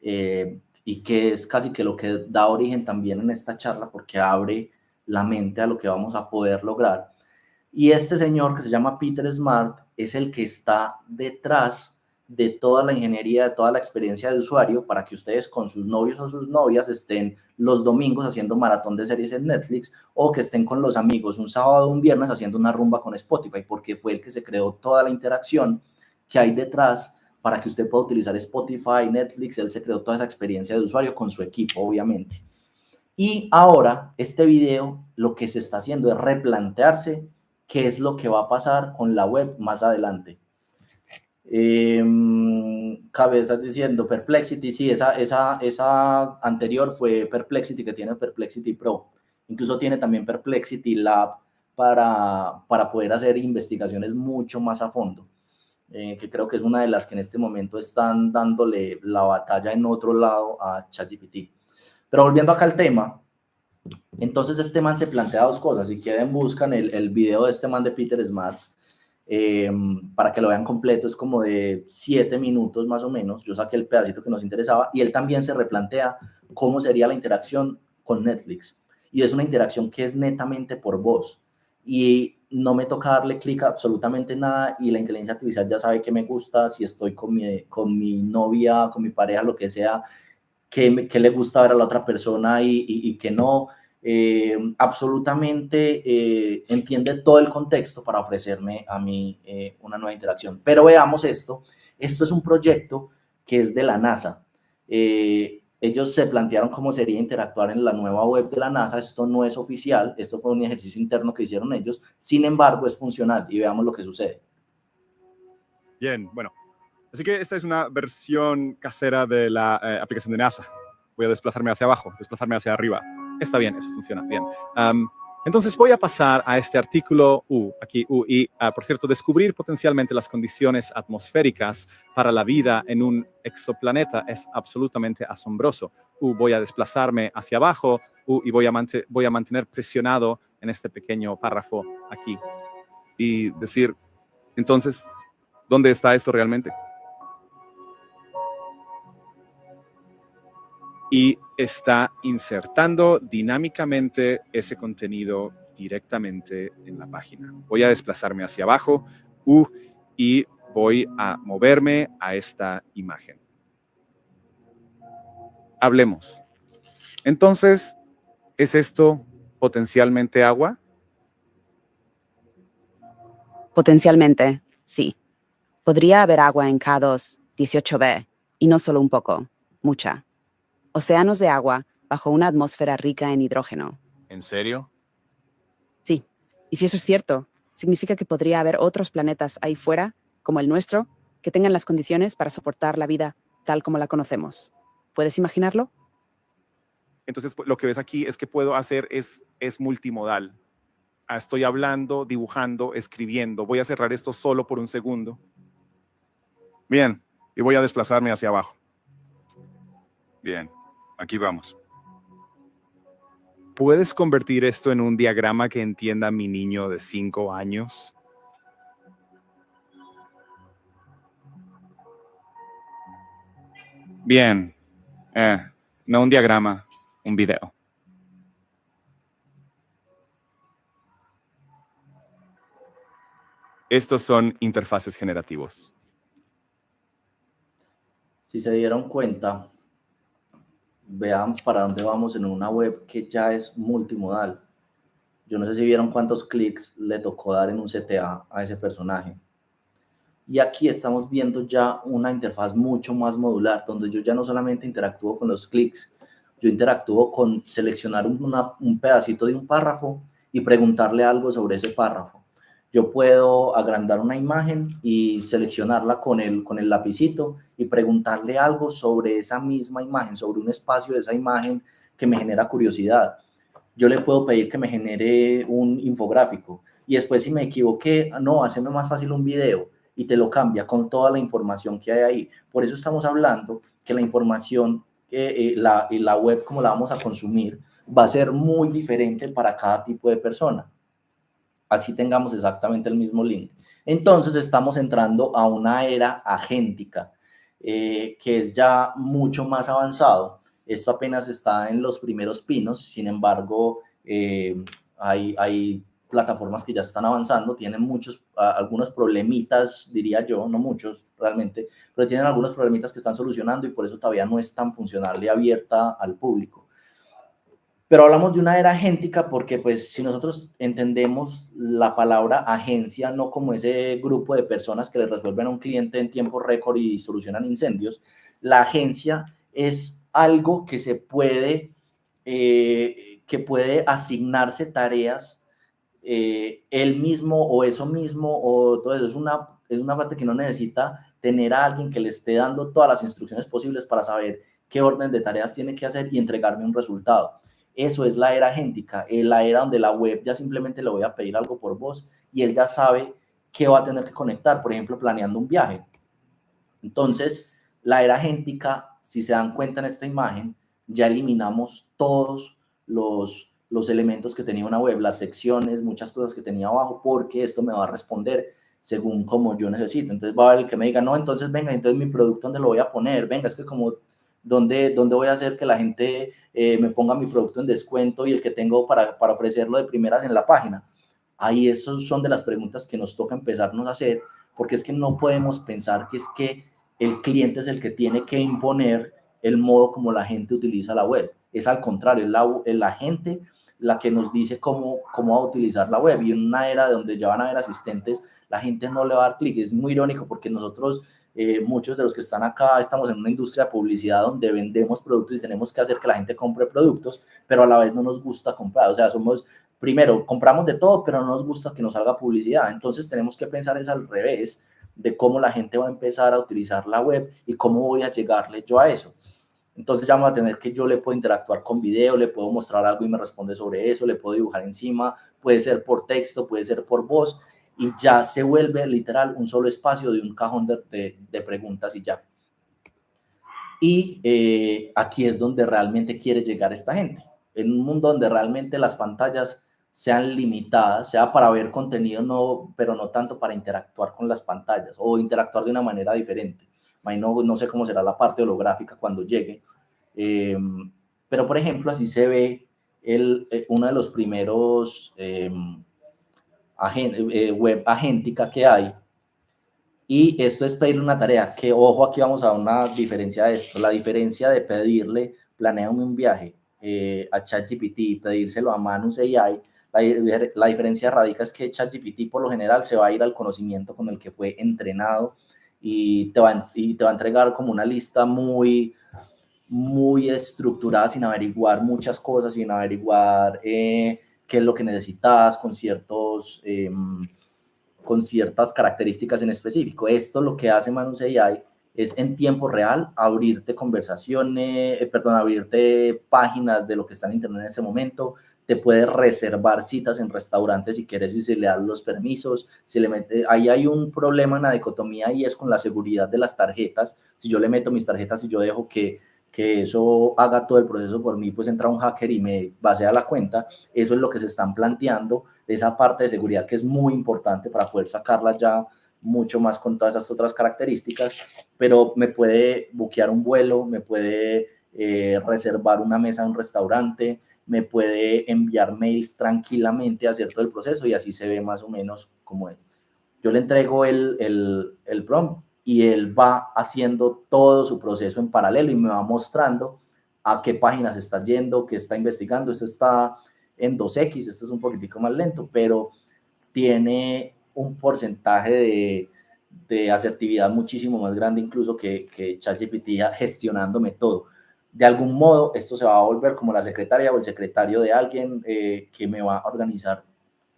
y que es casi que lo que da origen también en esta charla, porque abre la mente a lo que vamos a poder lograr. Y este señor que se llama Peter Smart es el que está detrás de toda la ingeniería, de toda la experiencia de usuario para que ustedes con sus novios o sus novias estén los domingos haciendo maratón de series en Netflix, o que estén con los amigos un sábado o un viernes haciendo una rumba con Spotify, porque fue el que se creó toda la interacción que hay detrás para que usted pueda utilizar Spotify, Netflix. Él se creó toda esa experiencia de usuario con su equipo, obviamente. Y ahora este video lo que se está haciendo es replantearse qué es lo que va a pasar con la web más adelante. Cabezas diciendo Perplexity, sí, esa anterior fue Perplexity, que tiene Perplexity Pro. Incluso tiene también Perplexity Lab para poder hacer investigaciones mucho más a fondo, que creo que es una de las que en este momento están dándole la batalla en otro lado a ChatGPT. Pero volviendo acá al tema, entonces este man se plantea dos cosas. Si quieren, buscan el video de este man de Peter Smart, para que lo vean completo. Es como de 7 minutos más o menos. Yo saqué el pedacito que nos interesaba, y él también se replantea cómo sería la interacción con Netflix. Y es una interacción que es netamente por voz. Y no me toca darle clic a absolutamente nada, y la inteligencia artificial ya sabe qué me gusta, si estoy con mi novia, con mi pareja, lo que sea, qué le gusta ver a la otra persona y qué no. Absolutamente entiende todo el contexto para ofrecerme a mí una nueva interacción. Pero veamos esto. Esto es un proyecto que es de la NASA. Ellos se plantearon cómo sería interactuar en la nueva web de la NASA. Esto no es oficial, esto fue un ejercicio interno que hicieron ellos. Sin embargo, es funcional, y veamos lo que sucede. Bien, bueno. Así que esta es una versión casera de la aplicación de NASA. Voy a desplazarme hacia abajo, desplazarme hacia arriba. Está bien, eso funciona bien. Entonces voy a pasar a este artículo aquí, y por cierto, descubrir potencialmente las condiciones atmosféricas para la vida en un exoplaneta es absolutamente asombroso. Voy a desplazarme hacia abajo y voy a mantener presionado en este pequeño párrafo aquí y decir, entonces, ¿dónde está esto realmente? Y está insertando dinámicamente ese contenido directamente en la página. Voy a desplazarme hacia abajo y voy a moverme a esta imagen. Hablemos. Entonces, ¿es esto potencialmente agua? Potencialmente, sí. Podría haber agua en K2 18b, y no solo un poco, mucha. Océanos de agua bajo una atmósfera rica en hidrógeno. ¿En serio? Sí. Y si eso es cierto, significa que podría haber otros planetas ahí fuera, como el nuestro, que tengan las condiciones para soportar la vida tal como la conocemos. ¿Puedes imaginarlo? Entonces, lo que ves aquí es que puedo hacer es multimodal. Estoy hablando, dibujando, escribiendo. Voy a cerrar esto solo por un segundo. Bien, y voy a desplazarme hacia abajo. Bien, aquí vamos. ¿Puedes convertir esto en un diagrama que entienda mi niño de 5 años? Bien, no un diagrama, un video. Estos son interfaces generativos. Si se dieron cuenta, vean para dónde vamos en una web que ya es multimodal. Yo no sé si vieron cuántos clics le tocó dar en un CTA a ese personaje. Y aquí estamos viendo ya una interfaz mucho más modular, donde yo ya no solamente interactúo con los clics yo interactúo con seleccionar un pedacito de un párrafo y preguntarle algo sobre ese párrafo. Yo puedo agrandar una imagen y seleccionarla con el lapicito y preguntarle algo sobre esa misma imagen, sobre un espacio de esa imagen que me genera curiosidad. Yo le puedo pedir que me genere un infográfico y después, si me equivoqué, no, haceme más fácil un video, y te lo cambia con toda la información que hay ahí. Por eso estamos hablando que la información, la web, como la vamos a consumir, va a ser muy diferente para cada tipo de persona. Así tengamos exactamente el mismo link. Entonces estamos entrando a una era agéntica, que es ya mucho más avanzado. Esto apenas está en los primeros pinos, sin embargo, hay plataformas que ya están avanzando, tienen algunos problemitas, diría yo, no muchos realmente, pero tienen algunos problemitas que están solucionando y por eso todavía no es tan funcional y abierta al público. Pero hablamos de una era agéntica porque, pues, si nosotros entendemos la palabra agencia no como ese grupo de personas que le resuelven a un cliente en tiempo récord y solucionan incendios, la agencia es algo que que puede asignarse tareas, él mismo o eso mismo o todo eso. Es una parte que no necesita tener a alguien que le esté dando todas las instrucciones posibles para saber qué orden de tareas tiene que hacer y entregarme un resultado. Eso es la era agéntica, la era donde la web ya simplemente le voy a pedir algo por voz y él ya sabe qué va a tener que conectar, por ejemplo, planeando un viaje. Entonces, la era agéntica, si se dan cuenta en esta imagen, ya eliminamos todos los elementos que tenía una web, las secciones, muchas cosas que tenía abajo, porque esto me va a responder según como yo necesito. Entonces va a haber el que me diga, no, entonces venga, entonces mi producto, ¿dónde lo voy a poner? Venga, es que como, ¿dónde voy a hacer que la gente me ponga mi producto en descuento y el que tengo para ofrecerlo de primeras en la página? Ahí esos son de las preguntas que nos toca empezarnos a hacer, porque es que no podemos pensar que es que el cliente es el que tiene que imponer el modo como la gente utiliza la web. Es al contrario, es la gente la que nos dice cómo va a utilizar la web. Y en una era donde ya van a haber asistentes, la gente no le va a dar clic. Es muy irónico porque nosotros, muchos de los que están acá, estamos en una industria de publicidad donde vendemos productos y tenemos que hacer que la gente compre productos, pero a la vez no nos gusta comprar. O sea, primero, compramos de todo, pero no nos gusta que nos salga publicidad. Entonces tenemos que pensar es al revés, de cómo la gente va a empezar a utilizar la web y cómo voy a llegarle yo a eso. Entonces ya vamos a tener que yo le puedo interactuar con video, le puedo mostrar algo y me responde sobre eso, le puedo dibujar encima, puede ser por texto, puede ser por voz, y ya se vuelve literal un solo espacio de un cajón de preguntas y ya. Y aquí es donde realmente quiere llegar esta gente, en un mundo donde realmente las pantallas sean limitadas, sea para ver contenido, no, pero no tanto para interactuar con las pantallas o interactuar de una manera diferente. No sé cómo será la parte holográfica cuando llegue, pero por ejemplo así se ve uno de los primeros web agéntica que hay. Y esto es pedirle una tarea, que ojo, aquí vamos a una diferencia de esto. La diferencia de pedirle, planéame un viaje a ChatGPT y pedírselo a Manus AI, la diferencia radica es que ChatGPT por lo general se va a ir al conocimiento con el que fue entrenado y te va a entregar como una lista muy estructurada, sin averiguar muchas cosas, sin averiguar qué es lo que necesitas con ciertas características en específico. Esto lo que hace Manus AI es en tiempo real abrirte abrirte páginas de lo que está en internet en ese momento. Te puede reservar citas en restaurantes si quieres y se le dan los permisos. Ahí hay un problema en la dicotomía y es con la seguridad de las tarjetas. Si yo le meto mis tarjetas y yo dejo que eso haga todo el proceso por mí, pues entra un hacker y me basea la cuenta. Eso es lo que se están planteando, esa parte de seguridad que es muy importante para poder sacarla ya mucho más con todas esas otras características, pero me puede buquear un vuelo, me puede reservar una mesa en un restaurante, me puede enviar mails tranquilamente, hacer todo el proceso y así se ve más o menos como es. Yo le entrego el prompt y él va haciendo todo su proceso en paralelo y me va mostrando a qué páginas está yendo, qué está investigando. Esto está en 2X, esto es un poquitico más lento, pero tiene un porcentaje de asertividad muchísimo más grande incluso que ChatGPT gestionándome todo. de algún modo esto se va a volver como la secretaria o el secretario de alguien que me va a organizar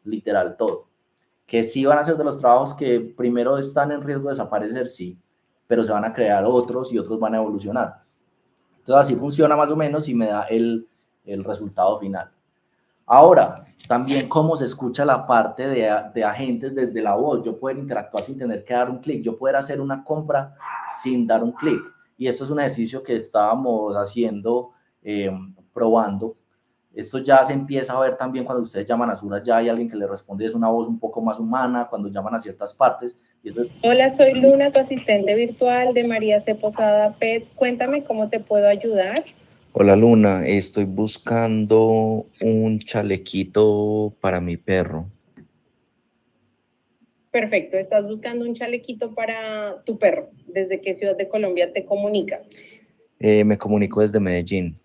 literal todo. Que sí van a ser de los trabajos que primero están en riesgo de desaparecer, sí, pero se van a crear otros y otros van a evolucionar. Entonces así funciona más o menos y me da el resultado final. Ahora, también cómo se escucha la parte de agentes desde la voz. Yo poder interactuar sin tener que dar un clic. Yo poder hacer una compra sin dar un clic. Y esto es un ejercicio que estábamos haciendo, probando. Esto ya se empieza a ver también cuando ustedes llaman a Sura, ya hay alguien que le responde, es una voz un poco más humana, cuando llaman a ciertas partes. Y eso es... Hola, soy Luna, tu asistente virtual de María C. Posada Pets. Cuéntame cómo te puedo ayudar. Hola Luna, estoy buscando un chalequito para mi perro. Perfecto, estás buscando un chalequito para tu perro. ¿Desde qué ciudad de Colombia te comunicas? Me comunico desde Medellín.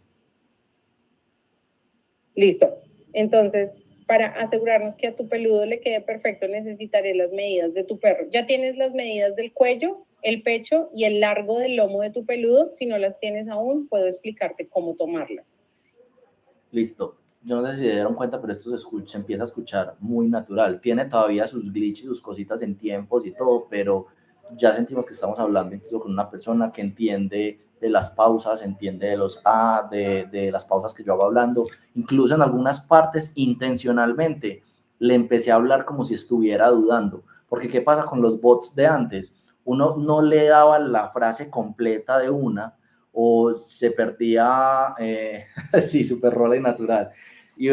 Listo. Entonces, para asegurarnos que a tu peludo le quede perfecto, necesitaré las medidas de tu perro. ¿Ya tienes las medidas del cuello, el pecho y el largo del lomo de tu peludo? Si no las tienes aún, puedo explicarte cómo tomarlas. Listo. Yo no sé si se dieron cuenta, pero esto se empieza a escuchar muy natural. Tiene todavía sus glitches, sus cositas en tiempos y todo, pero ya sentimos que estamos hablando incluso con una persona que entiende de las pausas, entiende de los de las pausas que yo hago hablando. Incluso en algunas partes, intencionalmente, le empecé a hablar como si estuviera dudando. Porque ¿qué pasa con los bots de antes? Uno no le daba la frase completa de una, o se perdía, sí, súper rola y natural, y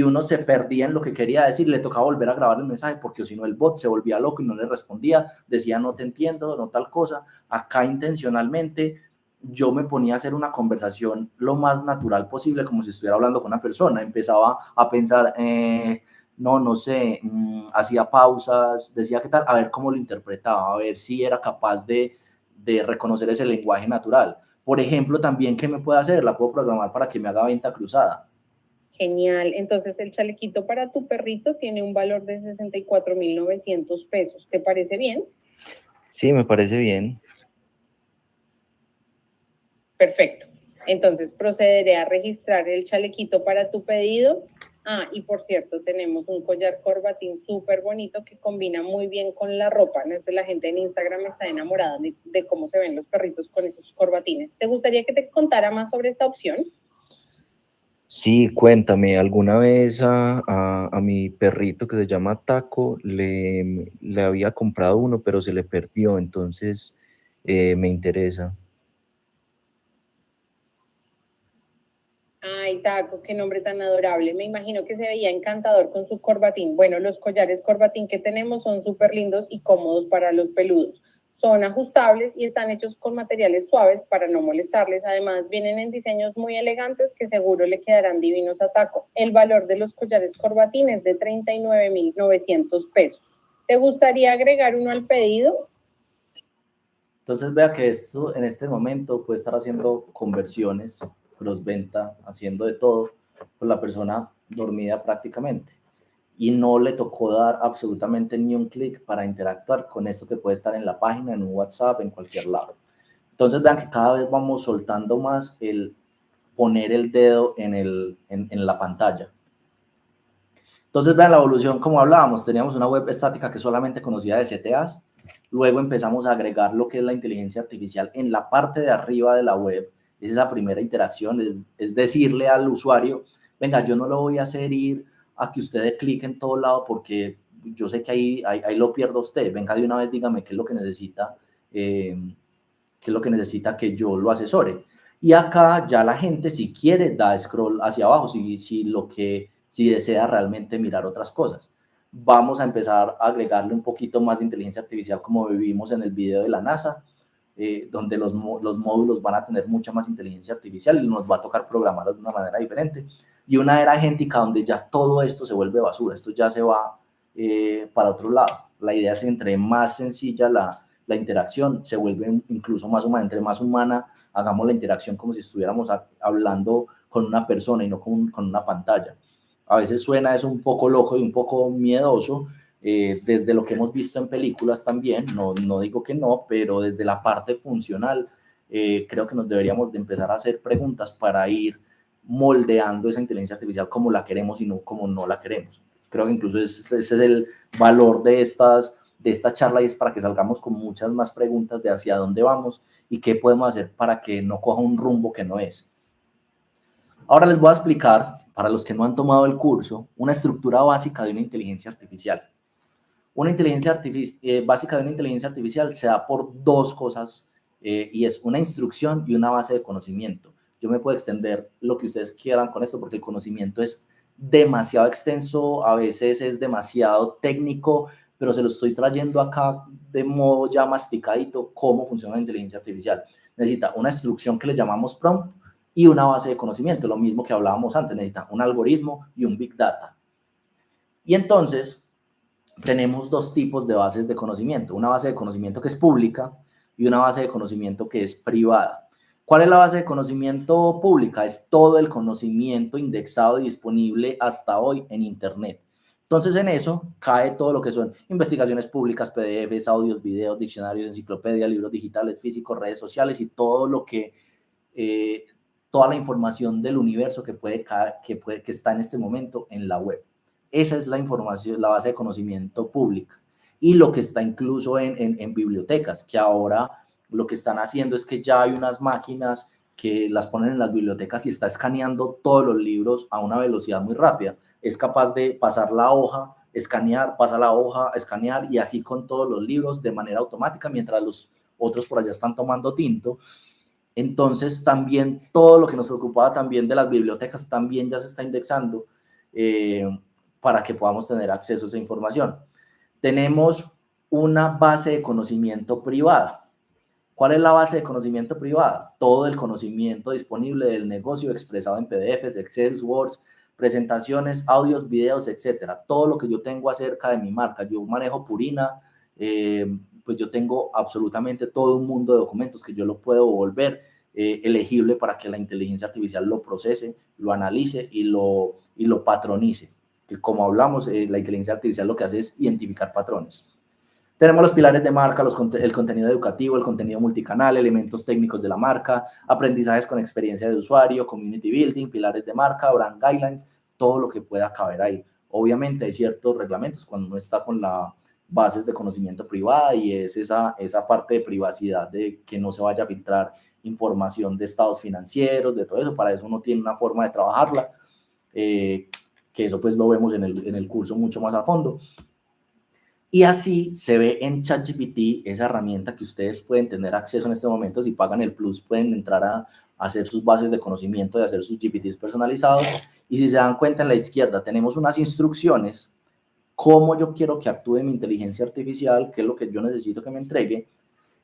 uno se perdía en lo que quería decir, le tocaba volver a grabar el mensaje, porque si no el bot se volvía loco y no le respondía, decía no te entiendo, no tal cosa. Acá intencionalmente yo me ponía a hacer una conversación lo más natural posible, como si estuviera hablando con una persona. Empezaba a pensar, no sé, hacía pausas, decía qué tal, a ver cómo lo interpretaba, a ver si era capaz de reconocer ese lenguaje natural. Por ejemplo, también, ¿qué me puede hacer? La puedo programar para que me haga venta cruzada. Genial. Entonces, el chalequito para tu perrito tiene un valor de 64,900 pesos. ¿Te parece bien? Sí, me parece bien. Perfecto. Entonces, procederé a registrar el chalequito para tu pedido. Ah, y por cierto, tenemos un collar corbatín súper bonito que combina muy bien con la ropa. La gente en Instagram está enamorada de cómo se ven los perritos con esos corbatines. ¿Te gustaría que te contara más sobre esta opción? Sí, cuéntame, ¿alguna vez a mi perrito que se llama Taco le había comprado uno, pero se le perdió? Entonces me interesa. Ay, Taco, qué nombre tan adorable. Me imagino que se veía encantador con su corbatín. Bueno, los collares corbatín que tenemos son súper lindos y cómodos para los peludos. Son ajustables y están hechos con materiales suaves para no molestarles. Además, vienen en diseños muy elegantes que seguro le quedarán divinos a Taco. El valor de los collares corbatín es de 39,900 pesos. ¿Te gustaría agregar uno al pedido? Entonces vea que esto en este momento puede estar haciendo conversiones, crossventa, haciendo de todo con la persona dormida prácticamente. Y no le tocó dar absolutamente ni un clic para interactuar con esto que puede estar en la página, en un WhatsApp, en cualquier lado. Entonces vean que cada vez vamos soltando más el poner el dedo en la pantalla. Entonces vean la evolución como hablábamos. Teníamos una web estática que solamente conocía de CTAs. Luego empezamos a agregar lo que es la inteligencia artificial en la parte de arriba de la web. Es esa primera interacción, es decirle al usuario, venga, yo no lo voy a hacer ir a que usted dé clic en todo lado porque yo sé que ahí lo pierdo usted. Venga, de una vez dígame qué es lo que necesita, que yo lo asesore. Y acá ya la gente, si quiere, da scroll hacia abajo, si desea realmente mirar otras cosas. Vamos a empezar a agregarle un poquito más de inteligencia artificial, como vivimos en el video de la NASA, donde los módulos van a tener mucha más inteligencia artificial y nos va a tocar programarlos de una manera diferente. Y una era agéntica donde ya todo esto se vuelve basura, esto ya se va para otro lado. La idea es que entre más sencilla la interacción, se vuelve incluso más humana. Entre más humana hagamos la interacción, como si estuviéramos hablando con una persona y no con una pantalla. A veces suena eso un poco loco y un poco miedoso, desde lo que hemos visto en películas también, no digo que no, pero desde la parte funcional creo que nos deberíamos de empezar a hacer preguntas para ir moldeando esa inteligencia artificial como la queremos y no como no la queremos. Creo que incluso ese es el valor de esta charla, y es para que salgamos con muchas más preguntas de hacia dónde vamos y qué podemos hacer para que no coja un rumbo que no es. Ahora les voy a explicar, para los que no han tomado el curso, una estructura básica de una inteligencia artificial. Una inteligencia básica de una inteligencia artificial se da por dos cosas, y es una instrucción y una base de conocimiento. Yo me puedo extender lo que ustedes quieran con esto porque el conocimiento es demasiado extenso, a veces es demasiado técnico, pero se lo estoy trayendo acá de modo ya masticadito cómo funciona la inteligencia artificial. Necesita una instrucción que le llamamos prompt y una base de conocimiento, lo mismo que hablábamos antes, necesita un algoritmo y un big data. Y entonces tenemos dos tipos de bases de conocimiento, una base de conocimiento que es pública y una base de conocimiento que es privada. ¿Cuál es la base de conocimiento pública? Es todo el conocimiento indexado y disponible hasta hoy en Internet. Entonces, en eso cae todo lo que son investigaciones públicas, PDFs, audios, videos, diccionarios, enciclopedias, libros digitales, físicos, redes sociales y todo lo que, toda la información del universo que está en este momento en la web. Esa es la información, la base de conocimiento pública. Y lo que está incluso en bibliotecas, que ahora lo que están haciendo es que ya hay unas máquinas que las ponen en las bibliotecas y está escaneando todos los libros a una velocidad muy rápida. Es capaz de pasar la hoja, escanear, pasa la hoja, escanear, y así con todos los libros de manera automática, mientras los otros por allá están tomando tinto. Entonces también todo lo que nos preocupaba también de las bibliotecas también ya se está indexando, para que podamos tener acceso a esa información. Tenemos una base de conocimiento privada. ¿Cuál es la base de conocimiento privada? Todo el conocimiento disponible del negocio expresado en PDFs, Excel, Word, presentaciones, audios, videos, etcétera. Todo lo que yo tengo acerca de mi marca. Yo manejo Purina, pues yo tengo absolutamente todo un mundo de documentos que yo lo puedo volver elegible para que la inteligencia artificial lo procese, lo analice y lo patronice. Que como hablamos, la inteligencia artificial lo que hace es identificar patrones. Tenemos los pilares de marca, el contenido educativo, el contenido multicanal, elementos técnicos de la marca, aprendizajes con experiencia de usuario, community building, pilares de marca, brand guidelines, todo lo que pueda caber ahí. Obviamente hay ciertos reglamentos cuando uno está con las bases de conocimiento privada, y es esa parte de privacidad, de que no se vaya a filtrar información de estados financieros, de todo eso. Para eso uno tiene una forma de trabajarla, que eso pues lo vemos en el curso mucho más a fondo. Y así se ve en ChatGPT, esa herramienta que ustedes pueden tener acceso en este momento. Si pagan el Plus, pueden entrar a hacer sus bases de conocimiento y hacer sus GPTs personalizados. Y si se dan cuenta, en la izquierda tenemos unas instrucciones, cómo yo quiero que actúe mi inteligencia artificial, qué es lo que yo necesito que me entregue.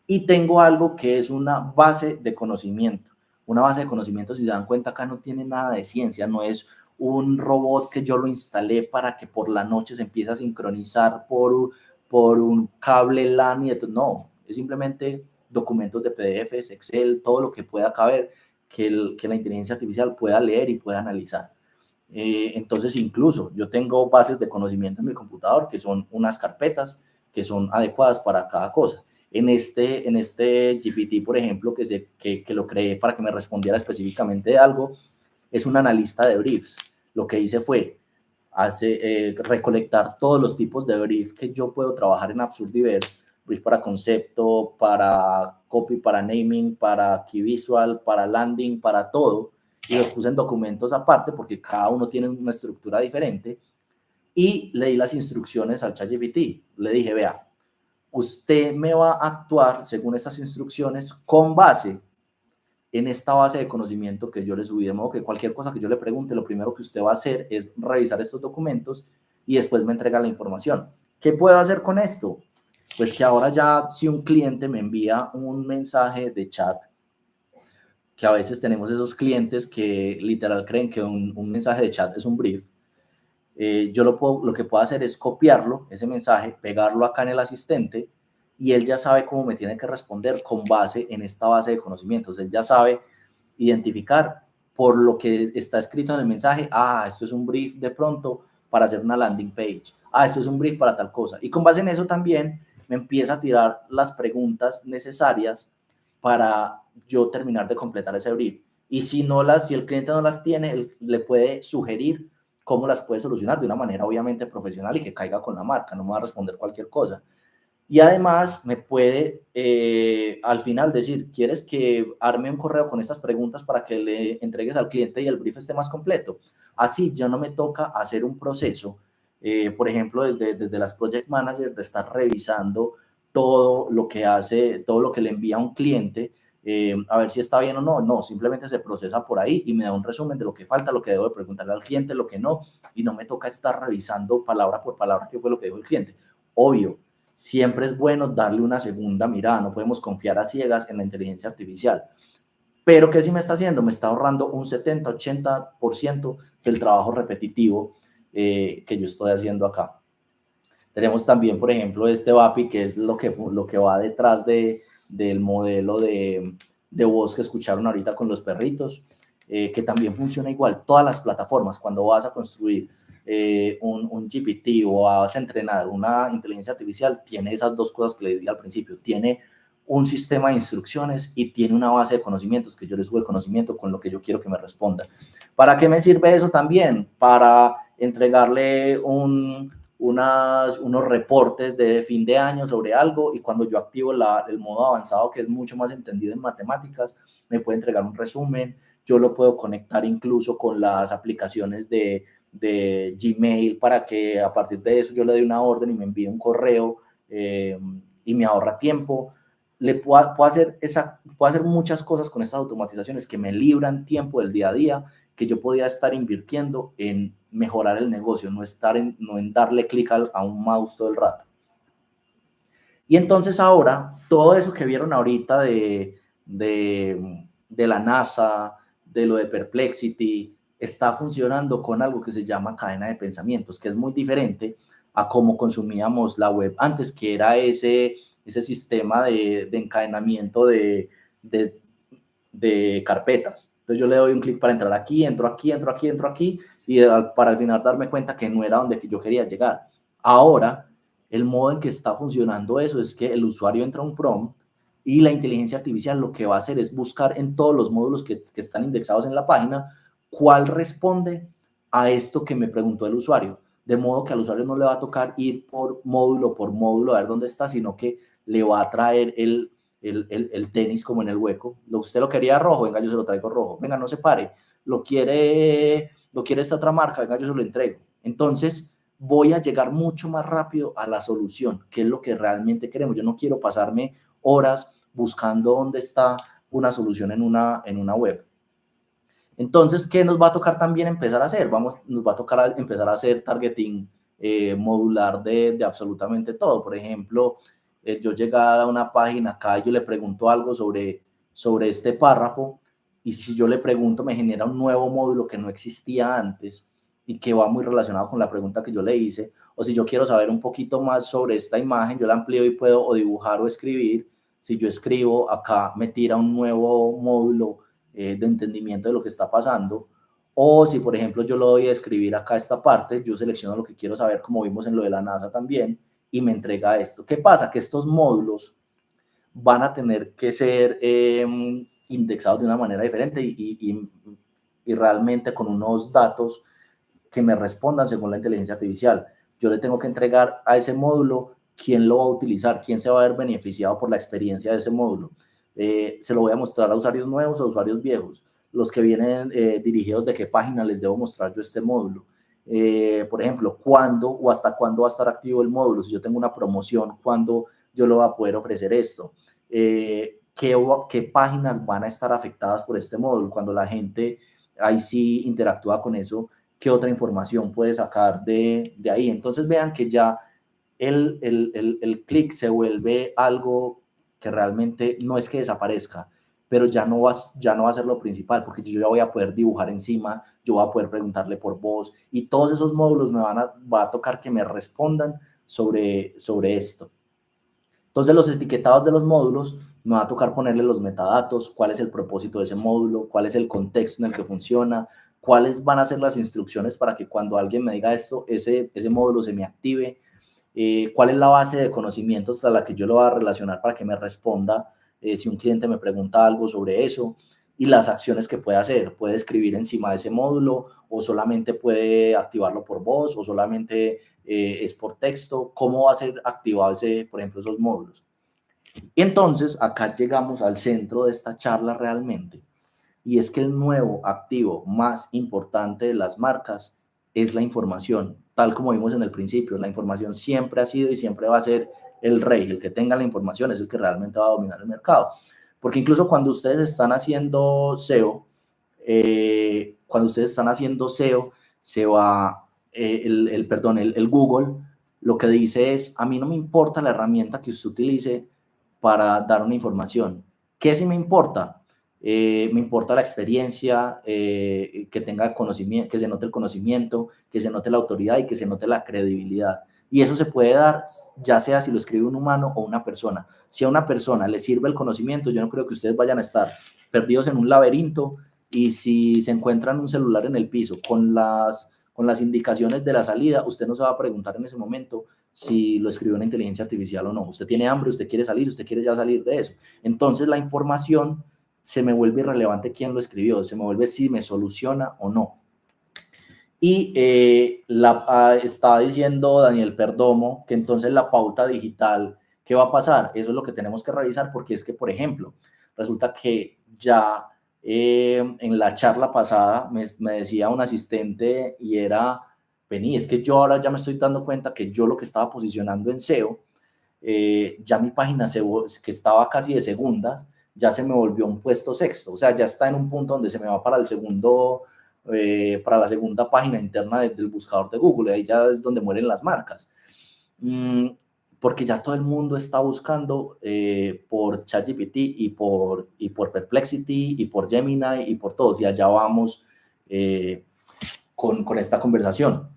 Y tengo algo que es una base de conocimiento. Una base de conocimiento, si se dan cuenta, acá no tiene nada de ciencia, no es un robot que yo lo instalé para que por la noche se empiece a sincronizar por un cable LAN y de todo. No, es simplemente documentos de PDFs, Excel, todo lo que pueda caber, que la inteligencia artificial pueda leer y pueda analizar. Entonces, incluso yo tengo bases de conocimiento en mi computador que son unas carpetas que son adecuadas para cada cosa. En este GPT, por ejemplo, que lo creé para que me respondiera específicamente de algo, es un analista de briefs. Lo que hice fue recolectar todos los tipos de brief que yo puedo trabajar en Absurdiverse: brief para concepto, para copy, para naming, para key visual, para landing, para todo, y los puse en documentos aparte porque cada uno tiene una estructura diferente, y le di las instrucciones al ChatGPT. Le dije, vea, usted me va a actuar según estas instrucciones con base en esta base de conocimiento que yo le subí, de modo que cualquier cosa que yo le pregunte, lo primero que usted va a hacer es revisar estos documentos y después me entrega la información. ¿Qué puedo hacer con esto? Pues que ahora ya, si un cliente me envía un mensaje de chat, que a veces tenemos esos clientes que literal creen que un mensaje de chat es un brief, yo lo que puedo hacer es copiarlo, ese mensaje, pegarlo acá en el asistente, y él ya sabe cómo me tiene que responder con base en esta base de conocimientos. Él ya sabe identificar por lo que está escrito en el mensaje, esto es un brief de pronto para hacer una landing page, esto es un brief para tal cosa. Y con base en eso también me empieza a tirar las preguntas necesarias para yo terminar de completar ese brief. Y si el cliente no las tiene, él le puede sugerir cómo las puede solucionar de una manera obviamente profesional y que caiga con la marca, no me va a responder cualquier cosa. Y además me puede al final decir, ¿quieres que arme un correo con estas preguntas para que le entregues al cliente y el brief esté más completo? Así ya no me toca hacer un proceso, por ejemplo, desde las Project Managers, de estar revisando todo lo que hace, todo lo que le envía a un cliente, a ver si está bien o no. No, simplemente se procesa por ahí y me da un resumen de lo que falta, lo que debo de preguntarle al cliente, lo que no, y no me toca estar revisando palabra por palabra qué fue lo que dijo el cliente. Obvio, siempre es bueno darle una segunda mirada, no podemos confiar a ciegas en la inteligencia artificial. Pero ¿qué sí me está haciendo? Me está ahorrando un 70-80% del trabajo repetitivo que yo estoy haciendo acá. Tenemos también, por ejemplo, este VAPI, que es lo que va detrás del modelo de voz que escucharon ahorita con los perritos, que también funciona igual. Todas las plataformas, cuando vas a construir un GPT o vas a entrenar una inteligencia artificial, tiene esas dos cosas que le dije al principio. Tiene un sistema de instrucciones y tiene una base de conocimientos que yo le subo el conocimiento con lo que yo quiero que me responda. ¿Para qué me sirve eso también? Para entregarle unos reportes de fin de año sobre algo, y cuando yo activo el modo avanzado, que es mucho más entendido en matemáticas, me puede entregar un resumen. Yo lo puedo conectar incluso con las aplicaciones de Gmail para que a partir de eso yo le dé una orden y me envíe un correo y me ahorra tiempo. Puedo hacer muchas cosas con estas automatizaciones que me libran tiempo del día a día, que yo podía estar invirtiendo en mejorar el negocio, no en darle clic a un mouse todo el rato. Y entonces ahora, todo eso que vieron ahorita de la NASA, de lo de Perplexity, está funcionando con algo que se llama cadena de pensamientos, que es muy diferente a cómo consumíamos la web antes, que era ese sistema de encadenamiento de carpetas. Entonces yo le doy un clic para entrar aquí, entro aquí, y para al final darme cuenta que no era donde yo quería llegar. Ahora, el modo en que está funcionando eso es que el usuario entra a un prompt y la inteligencia artificial lo que va a hacer es buscar en todos los módulos que están indexados en la página cuál responde a esto que me preguntó el usuario. De modo que al usuario no le va a tocar ir por módulo a ver dónde está, sino que le va a traer el tenis como en el hueco. Usted lo quería rojo, venga, yo se lo traigo rojo. Venga, no se pare. Lo quiere esta otra marca, venga, yo se lo entrego. Entonces, voy a llegar mucho más rápido a la solución, que es lo que realmente queremos. Yo no quiero pasarme horas buscando dónde está una solución en una web. Entonces, ¿qué nos va a tocar también empezar a hacer? Nos va a tocar empezar a hacer targeting modular de absolutamente todo. Por ejemplo, yo llegar a una página acá y yo le pregunto algo sobre este párrafo, y si yo le pregunto me genera un nuevo módulo que no existía antes y que va muy relacionado con la pregunta que yo le hice. O si yo quiero saber un poquito más sobre esta imagen, yo la amplío y puedo o dibujar o escribir. Si yo escribo, acá me tira un nuevo módulo de entendimiento de lo que está pasando. O si, por ejemplo, yo lo doy a escribir acá esta parte, yo selecciono lo que quiero saber, como vimos en lo de la NASA también, y me entrega esto. ¿Qué pasa? Que estos módulos van a tener que ser indexados de una manera diferente y realmente con unos datos que me respondan según la inteligencia artificial. Yo le tengo que entregar a ese módulo quién lo va a utilizar, quién se va a ver beneficiado por la experiencia de ese módulo. Se lo voy a mostrar a usuarios nuevos o a usuarios viejos. Los que vienen dirigidos, de qué página les debo mostrar yo este módulo. Por ejemplo, cuándo o hasta cuándo va a estar activo el módulo. Si yo tengo una promoción, ¿cuándo yo lo voy a poder ofrecer esto? ¿Qué páginas van a estar afectadas por este módulo? Cuando la gente ahí sí interactúa con eso, ¿qué otra información puede sacar de ahí? Entonces vean que ya el clic se vuelve algo que realmente no es que desaparezca, pero ya no va a ser lo principal, porque yo ya voy a poder dibujar encima, yo voy a poder preguntarle por voz, y todos esos módulos va a tocar que me respondan sobre esto. Entonces, los etiquetados de los módulos, me va a tocar ponerle los metadatos, cuál es el propósito de ese módulo, cuál es el contexto en el que funciona, cuáles van a ser las instrucciones para que cuando alguien me diga esto, ese módulo se me active, cuál es la base de conocimientos a la que yo lo voy a relacionar para que me responda si un cliente me pregunta algo sobre eso, y las acciones que puede hacer. Puede escribir encima de ese módulo, o solamente puede activarlo por voz, o solamente es por texto. ¿Cómo va a ser activado por ejemplo, esos módulos? Y entonces acá llegamos al centro de esta charla realmente, y es que el nuevo activo más importante de las marcas es la información. Tal como vimos en el principio, la información siempre ha sido y siempre va a ser el rey. El que tenga la información es el que realmente va a dominar el mercado. Porque incluso cuando ustedes están haciendo SEO, se va, el Google lo que dice es: a mí no me importa la herramienta que usted utilice para dar una información. ¿Qué sí me importa? Me importa la experiencia, que tenga conocimiento, que se note el conocimiento, que se note la autoridad y que se note la credibilidad. Y eso se puede dar ya sea si lo escribe un humano o una persona. Si a una persona le sirve el conocimiento, yo no creo que ustedes vayan a estar perdidos en un laberinto, y si se encuentran un celular en el piso con las indicaciones de la salida, usted no se va a preguntar en ese momento si lo escribió una inteligencia artificial o no. Usted tiene hambre, usted quiere salir, usted quiere ya salir de eso. Entonces la información se me vuelve irrelevante quién lo escribió, se me vuelve si me soluciona o no. Y estaba diciendo Daniel Perdomo que entonces la pauta digital, ¿qué va a pasar? Eso es lo que tenemos que revisar, porque es que, por ejemplo, resulta que ya en la charla pasada me decía un asistente, y era: vení, es que yo ahora ya me estoy dando cuenta que yo lo que estaba posicionando en SEO, ya mi página que estaba casi de segundas, ya se me volvió un puesto sexto. O sea, ya está en un punto donde se me va para para la segunda página interna del buscador de Google. Ahí ya es donde mueren las marcas. Porque ya todo el mundo está buscando por ChatGPT y por Perplexity y por Gemini y por todos. Y allá vamos con esta conversación.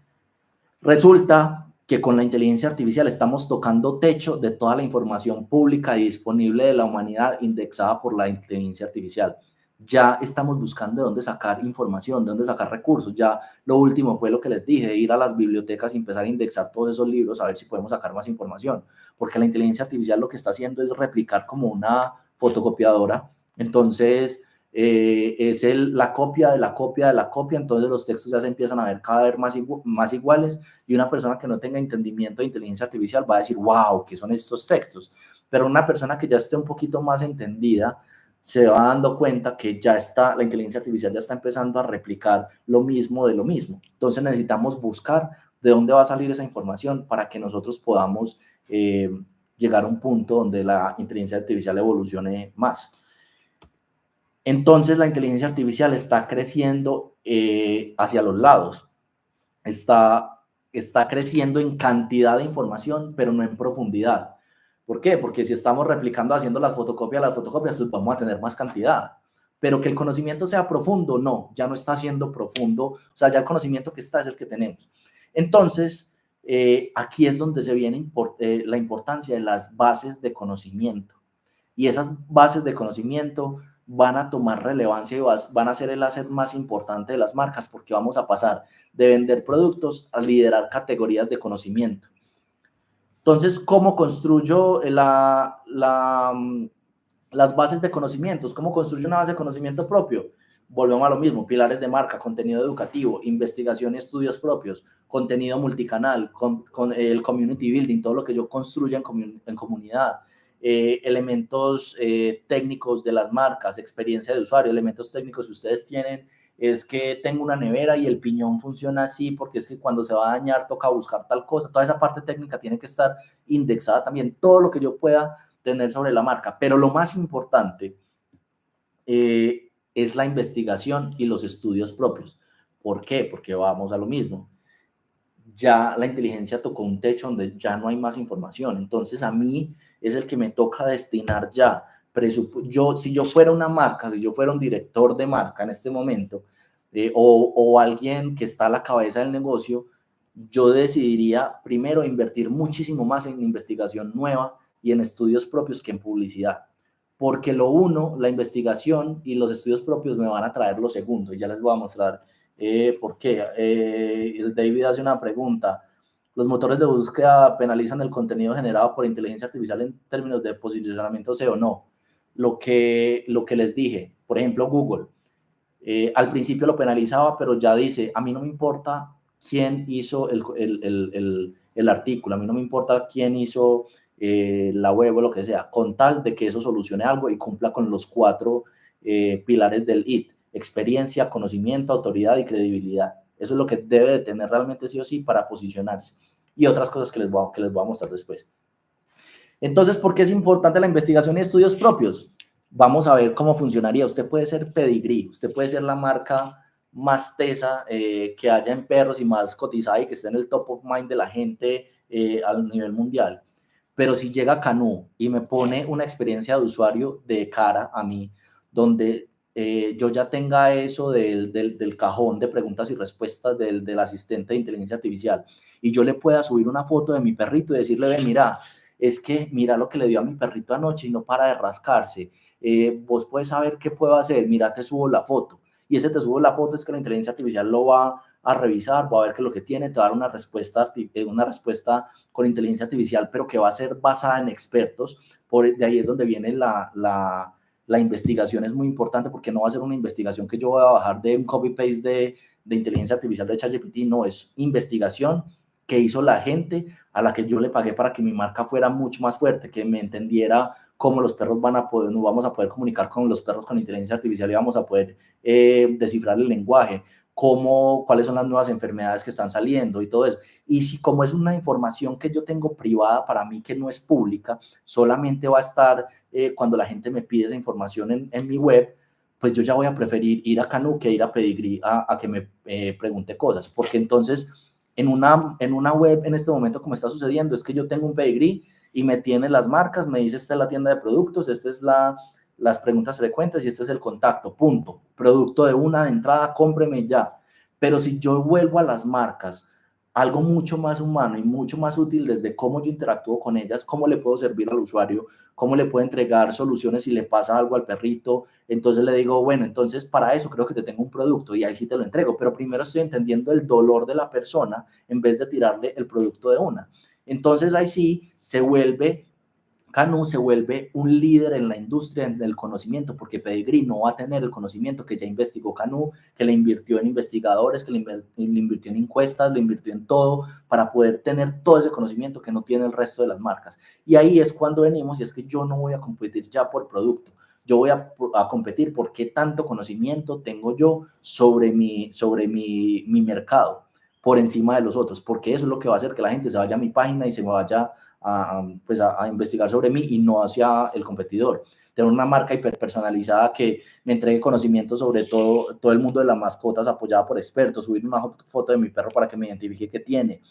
Resulta que con la inteligencia artificial estamos tocando techo de toda la información pública y disponible de la humanidad indexada por la inteligencia artificial. Ya estamos buscando de dónde sacar información, de dónde sacar recursos. Ya lo último fue lo que les dije, ir a las bibliotecas y empezar a indexar todos esos libros, a ver si podemos sacar más información. Porque la inteligencia artificial lo que está haciendo es replicar como una fotocopiadora. Entonces, es la copia de la copia de la copia. Entonces los textos ya se empiezan a ver cada vez más iguales, y una persona que no tenga entendimiento de inteligencia artificial va a decir: wow, ¿qué son estos textos? Pero una persona que ya esté un poquito más entendida se va dando cuenta que la inteligencia artificial ya está empezando a replicar lo mismo de lo mismo. Entonces necesitamos buscar de dónde va a salir esa información para que nosotros podamos llegar a un punto donde la inteligencia artificial evolucione más. Entonces la inteligencia artificial está creciendo hacia los lados. Está creciendo en cantidad de información, pero no en profundidad. ¿Por qué? Porque si estamos replicando, haciendo las fotocopias, pues vamos a tener más cantidad. Pero que el conocimiento sea profundo, no, ya no está siendo profundo. O sea, ya el conocimiento que está es el que tenemos. Entonces, aquí es donde se viene la importancia de las bases de conocimiento. Y esas bases de conocimiento van a tomar relevancia y van a ser el asset más importante de las marcas, porque vamos a pasar de vender productos a liderar categorías de conocimiento. Entonces, ¿cómo construyo las bases de conocimientos? ¿Cómo construyo una base de conocimiento propio? Volvemos a lo mismo: pilares de marca, contenido educativo, investigación y estudios propios, contenido multicanal, con el community building, todo lo que yo construya en comunidad. Elementos técnicos de las marcas, experiencia de usuario. Elementos técnicos que ustedes tienen es que tengo una nevera y el piñón funciona así porque es que cuando se va a dañar toca buscar tal cosa. Toda esa parte técnica tiene que estar indexada también, todo lo que yo pueda tener sobre la marca. Pero lo más importante es la investigación y los estudios propios. ¿Por qué? Porque vamos a lo mismo. Ya la inteligencia tocó un techo donde ya no hay más información. Entonces a mí es el que me toca destinar ya. Si yo fuera una marca, si yo fuera un director de marca en este momento, o alguien que está a la cabeza del negocio, yo decidiría primero invertir muchísimo más en investigación nueva y en estudios propios que en publicidad. Porque la investigación y los estudios propios me van a traer lo segundo, y ya les voy a mostrar ¿por qué? El David hace una pregunta: ¿los motores de búsqueda penalizan el contenido generado por inteligencia artificial en términos de posicionamiento SEO? No. lo que les dije. Por ejemplo, Google. Al principio lo penalizaba, pero ya dice, a mí no me importa quién hizo el artículo, a mí no me importa quién hizo la web o lo que sea, con tal de que eso solucione algo y cumpla con los 4 pilares del IT: experiencia, conocimiento, autoridad y credibilidad. Eso es lo que debe de tener realmente sí o sí para posicionarse. Y otras cosas que les voy a mostrar después. Entonces, ¿por qué es importante la investigación y estudios propios? Vamos a ver cómo funcionaría. Usted puede ser Pedigree, usted puede ser la marca más tesa que haya en perros y más cotizada y que esté en el top of mind de la gente a nivel mundial. Pero si llega Canoo y me pone una experiencia de usuario de cara a mí, donde yo ya tenga eso del cajón de preguntas y respuestas del asistente de inteligencia artificial, y yo le pueda subir una foto de mi perrito y decirle, ve, mira, es que mira lo que le dio a mi perrito anoche y no para de rascarse. Vos puedes saber qué puedo hacer, mira, te subo la foto. Y ese te subo la foto es que la inteligencia artificial lo va a revisar, va a ver qué es lo que tiene, te va a dar una respuesta con inteligencia artificial, pero que va a ser basada en expertos. De ahí es donde viene la investigación, es muy importante, porque no va a ser una investigación que yo voy a bajar de un copy-paste de inteligencia artificial de ChatGPT, no, es investigación que hizo la gente a la que yo le pagué para que mi marca fuera mucho más fuerte, que me entendiera cómo los perros no vamos a poder comunicar con los perros con inteligencia artificial y vamos a poder descifrar el lenguaje, cuáles son las nuevas enfermedades que están saliendo y todo eso. Y si como es una información que yo tengo privada para mí, que no es pública, solamente va a estar cuando la gente me pide esa información en mi web, pues yo ya voy a preferir ir a Canoo que ir a Pedigree a que me pregunte cosas, porque entonces en una web en este momento, como está sucediendo, es que yo tengo un Pedigree y me tiene las marcas, me dice, esta es la tienda de productos, esta es las preguntas frecuentes y este es el contacto, punto. Producto de entrada, cómpreme ya. Pero si yo vuelvo a las marcas, algo mucho más humano y mucho más útil desde cómo yo interactúo con ellas, cómo le puedo servir al usuario, cómo le puedo entregar soluciones si le pasa algo al perrito, entonces le digo, bueno, entonces para eso creo que te tengo un producto y ahí sí te lo entrego, pero primero estoy entendiendo el dolor de la persona en vez de tirarle el producto de una. Entonces ahí sí Canoo se vuelve un líder en la industria del conocimiento, porque Pedigree no va a tener el conocimiento que ya investigó Canoo, que le invirtió en investigadores, que le invirtió en encuestas, le invirtió en todo para poder tener todo ese conocimiento que no tiene el resto de las marcas. Y ahí es cuando venimos, y es que yo no voy a competir ya por producto, yo voy a competir por qué tanto conocimiento tengo yo sobre mi mercado por encima de los otros, porque eso es lo que va a hacer que la gente se vaya a mi página y se vaya a investigar sobre mí y no hacia el competidor. Tener una marca hiperpersonalizada que me entregue conocimiento sobre todo el mundo de las mascotas apoyada por expertos, subir una foto de mi perro para que me identifique qué tiene,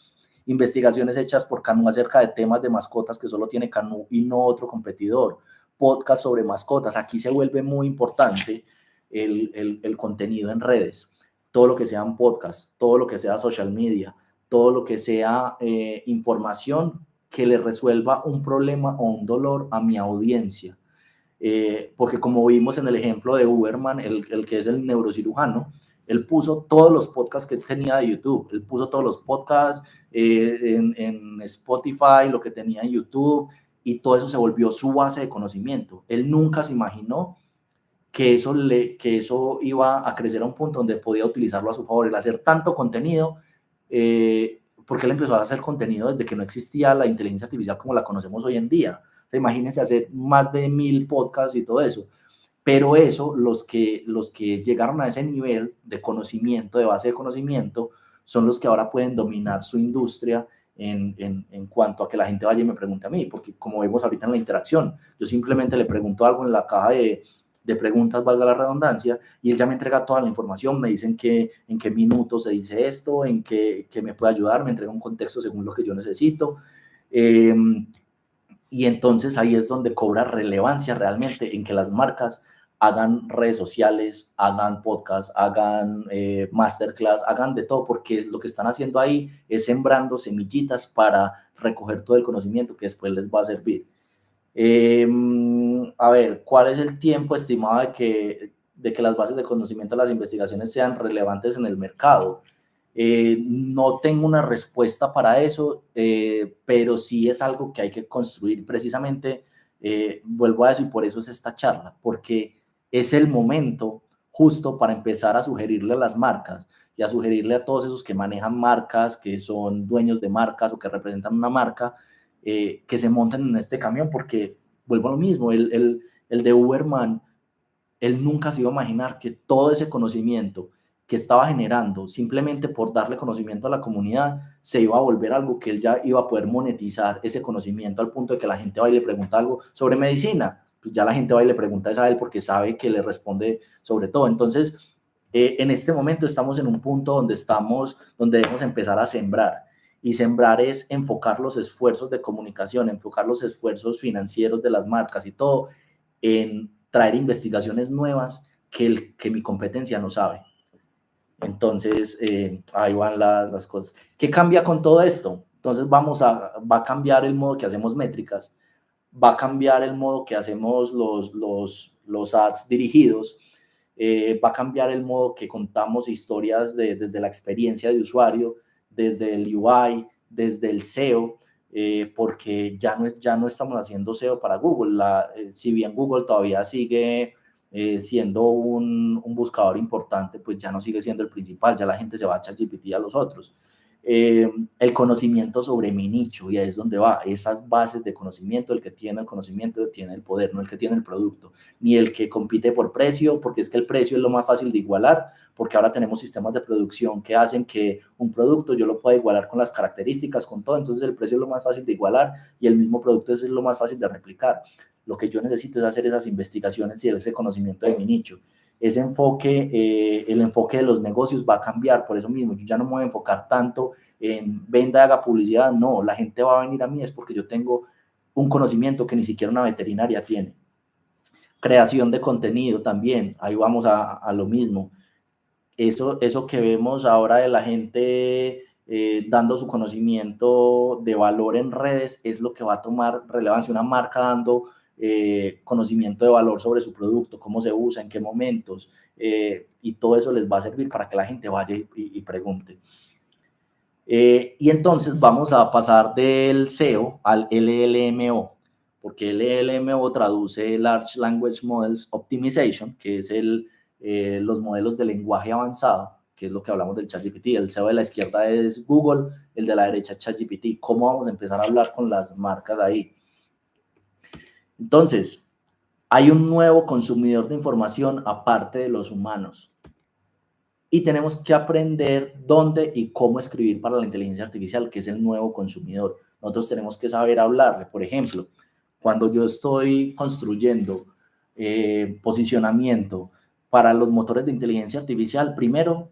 investigaciones hechas por Canoo acerca de temas de mascotas que solo tiene Canoo y no otro competidor, podcast sobre mascotas. Aquí se vuelve muy importante el contenido en redes, todo lo que sean podcasts, todo lo que sea social media, todo lo que sea información que le resuelva un problema o un dolor a mi audiencia. Porque como vimos en el ejemplo de Uberman, el que es el neurocirujano, él puso todos los podcasts que tenía de YouTube, él puso todos los podcasts en Spotify, lo que tenía en YouTube, y todo eso se volvió su base de conocimiento. Él nunca se imaginó que eso iba a crecer a un punto donde podía utilizarlo a su favor, el hacer tanto contenido, porque él empezó a hacer contenido desde que no existía la inteligencia artificial como la conocemos hoy en día. O sea, imagínense hacer más de 1000 podcasts y todo eso. Pero eso, los que llegaron a ese nivel de conocimiento, de base de conocimiento, son los que ahora pueden dominar su industria en cuanto a que la gente vaya y me pregunte a mí, porque como vemos ahorita en la interacción, yo simplemente le pregunto algo en la caja de preguntas, valga la redundancia, y él ya me entrega toda la información, me dicen en qué minuto se dice esto, en qué me puede ayudar, me entrega un contexto según lo que yo necesito. Y entonces ahí es donde cobra relevancia realmente en que las marcas hagan redes sociales, hagan podcasts, hagan masterclass, hagan de todo, porque lo que están haciendo ahí es sembrando semillitas para recoger todo el conocimiento que después les va a servir. A ver, ¿cuál es el tiempo estimado de que las bases de conocimiento de las investigaciones sean relevantes en el mercado? No tengo una respuesta para eso, pero sí es algo que hay que construir. Precisamente Vuelvo a eso y por eso es esta charla, porque es el momento justo para empezar a sugerirle a las marcas y a sugerirle a todos esos que manejan marcas, que son dueños de marcas o que representan una marca, que se monten en este camión, porque vuelvo a lo mismo, el de Uberman, él nunca se iba a imaginar que todo ese conocimiento que estaba generando simplemente por darle conocimiento a la comunidad se iba a volver algo que él ya iba a poder monetizar ese conocimiento al punto de que la gente va y le pregunta algo sobre medicina, pues ya la gente va y le pregunta a él porque sabe que le responde sobre todo. Entonces, en este momento estamos en un punto donde debemos empezar a sembrar. Y sembrar es enfocar los esfuerzos de comunicación, enfocar los esfuerzos financieros de las marcas y todo en traer investigaciones nuevas que mi competencia no sabe. Entonces, ahí van las cosas. ¿Qué cambia con todo esto? Entonces, va a cambiar el modo que hacemos métricas, va a cambiar el modo que hacemos los ads dirigidos, va a cambiar el modo que contamos historias desde la experiencia de usuario, desde el UI, desde el SEO, porque ya no estamos haciendo SEO para Google. Si bien Google todavía sigue siendo un buscador importante, pues ya no sigue siendo el principal, ya la gente se va a ChatGPT y a los otros. El conocimiento sobre mi nicho, y ahí es donde va, esas bases de conocimiento, el que tiene el conocimiento tiene el poder, no el que tiene el producto, ni el que compite por precio, porque es que el precio es lo más fácil de igualar, porque ahora tenemos sistemas de producción que hacen que un producto yo lo pueda igualar con las características, con todo, entonces el precio es lo más fácil de igualar y el mismo producto es lo más fácil de replicar. Lo que yo necesito es hacer esas investigaciones y ese conocimiento de mi nicho. Ese enfoque, el enfoque de los negocios va a cambiar, por eso mismo, yo ya no me voy a enfocar tanto en venda, haga publicidad, no, la gente va a venir a mí es porque yo tengo un conocimiento que ni siquiera una veterinaria tiene. Creación de contenido también, ahí vamos a lo mismo. Eso que vemos ahora de la gente dando su conocimiento de valor en redes es lo que va a tomar relevancia, una marca dando conocimiento de valor sobre su producto, cómo se usa, en qué momentos, y todo eso les va a servir para que la gente vaya y pregunte. Y entonces vamos a pasar del SEO al LLMO, porque LLMO traduce Large Language Models Optimization, que es los modelos de lenguaje avanzado, que es lo que hablamos del ChatGPT. El SEO de la izquierda es Google, el de la derecha ChatGPT. ¿Cómo vamos a empezar a hablar con las marcas ahí? Entonces, hay un nuevo consumidor de información aparte de los humanos. Y tenemos que aprender dónde y cómo escribir para la inteligencia artificial, que es el nuevo consumidor. Nosotros tenemos que saber hablarle. Por ejemplo, cuando yo estoy construyendo posicionamiento para los motores de inteligencia artificial, primero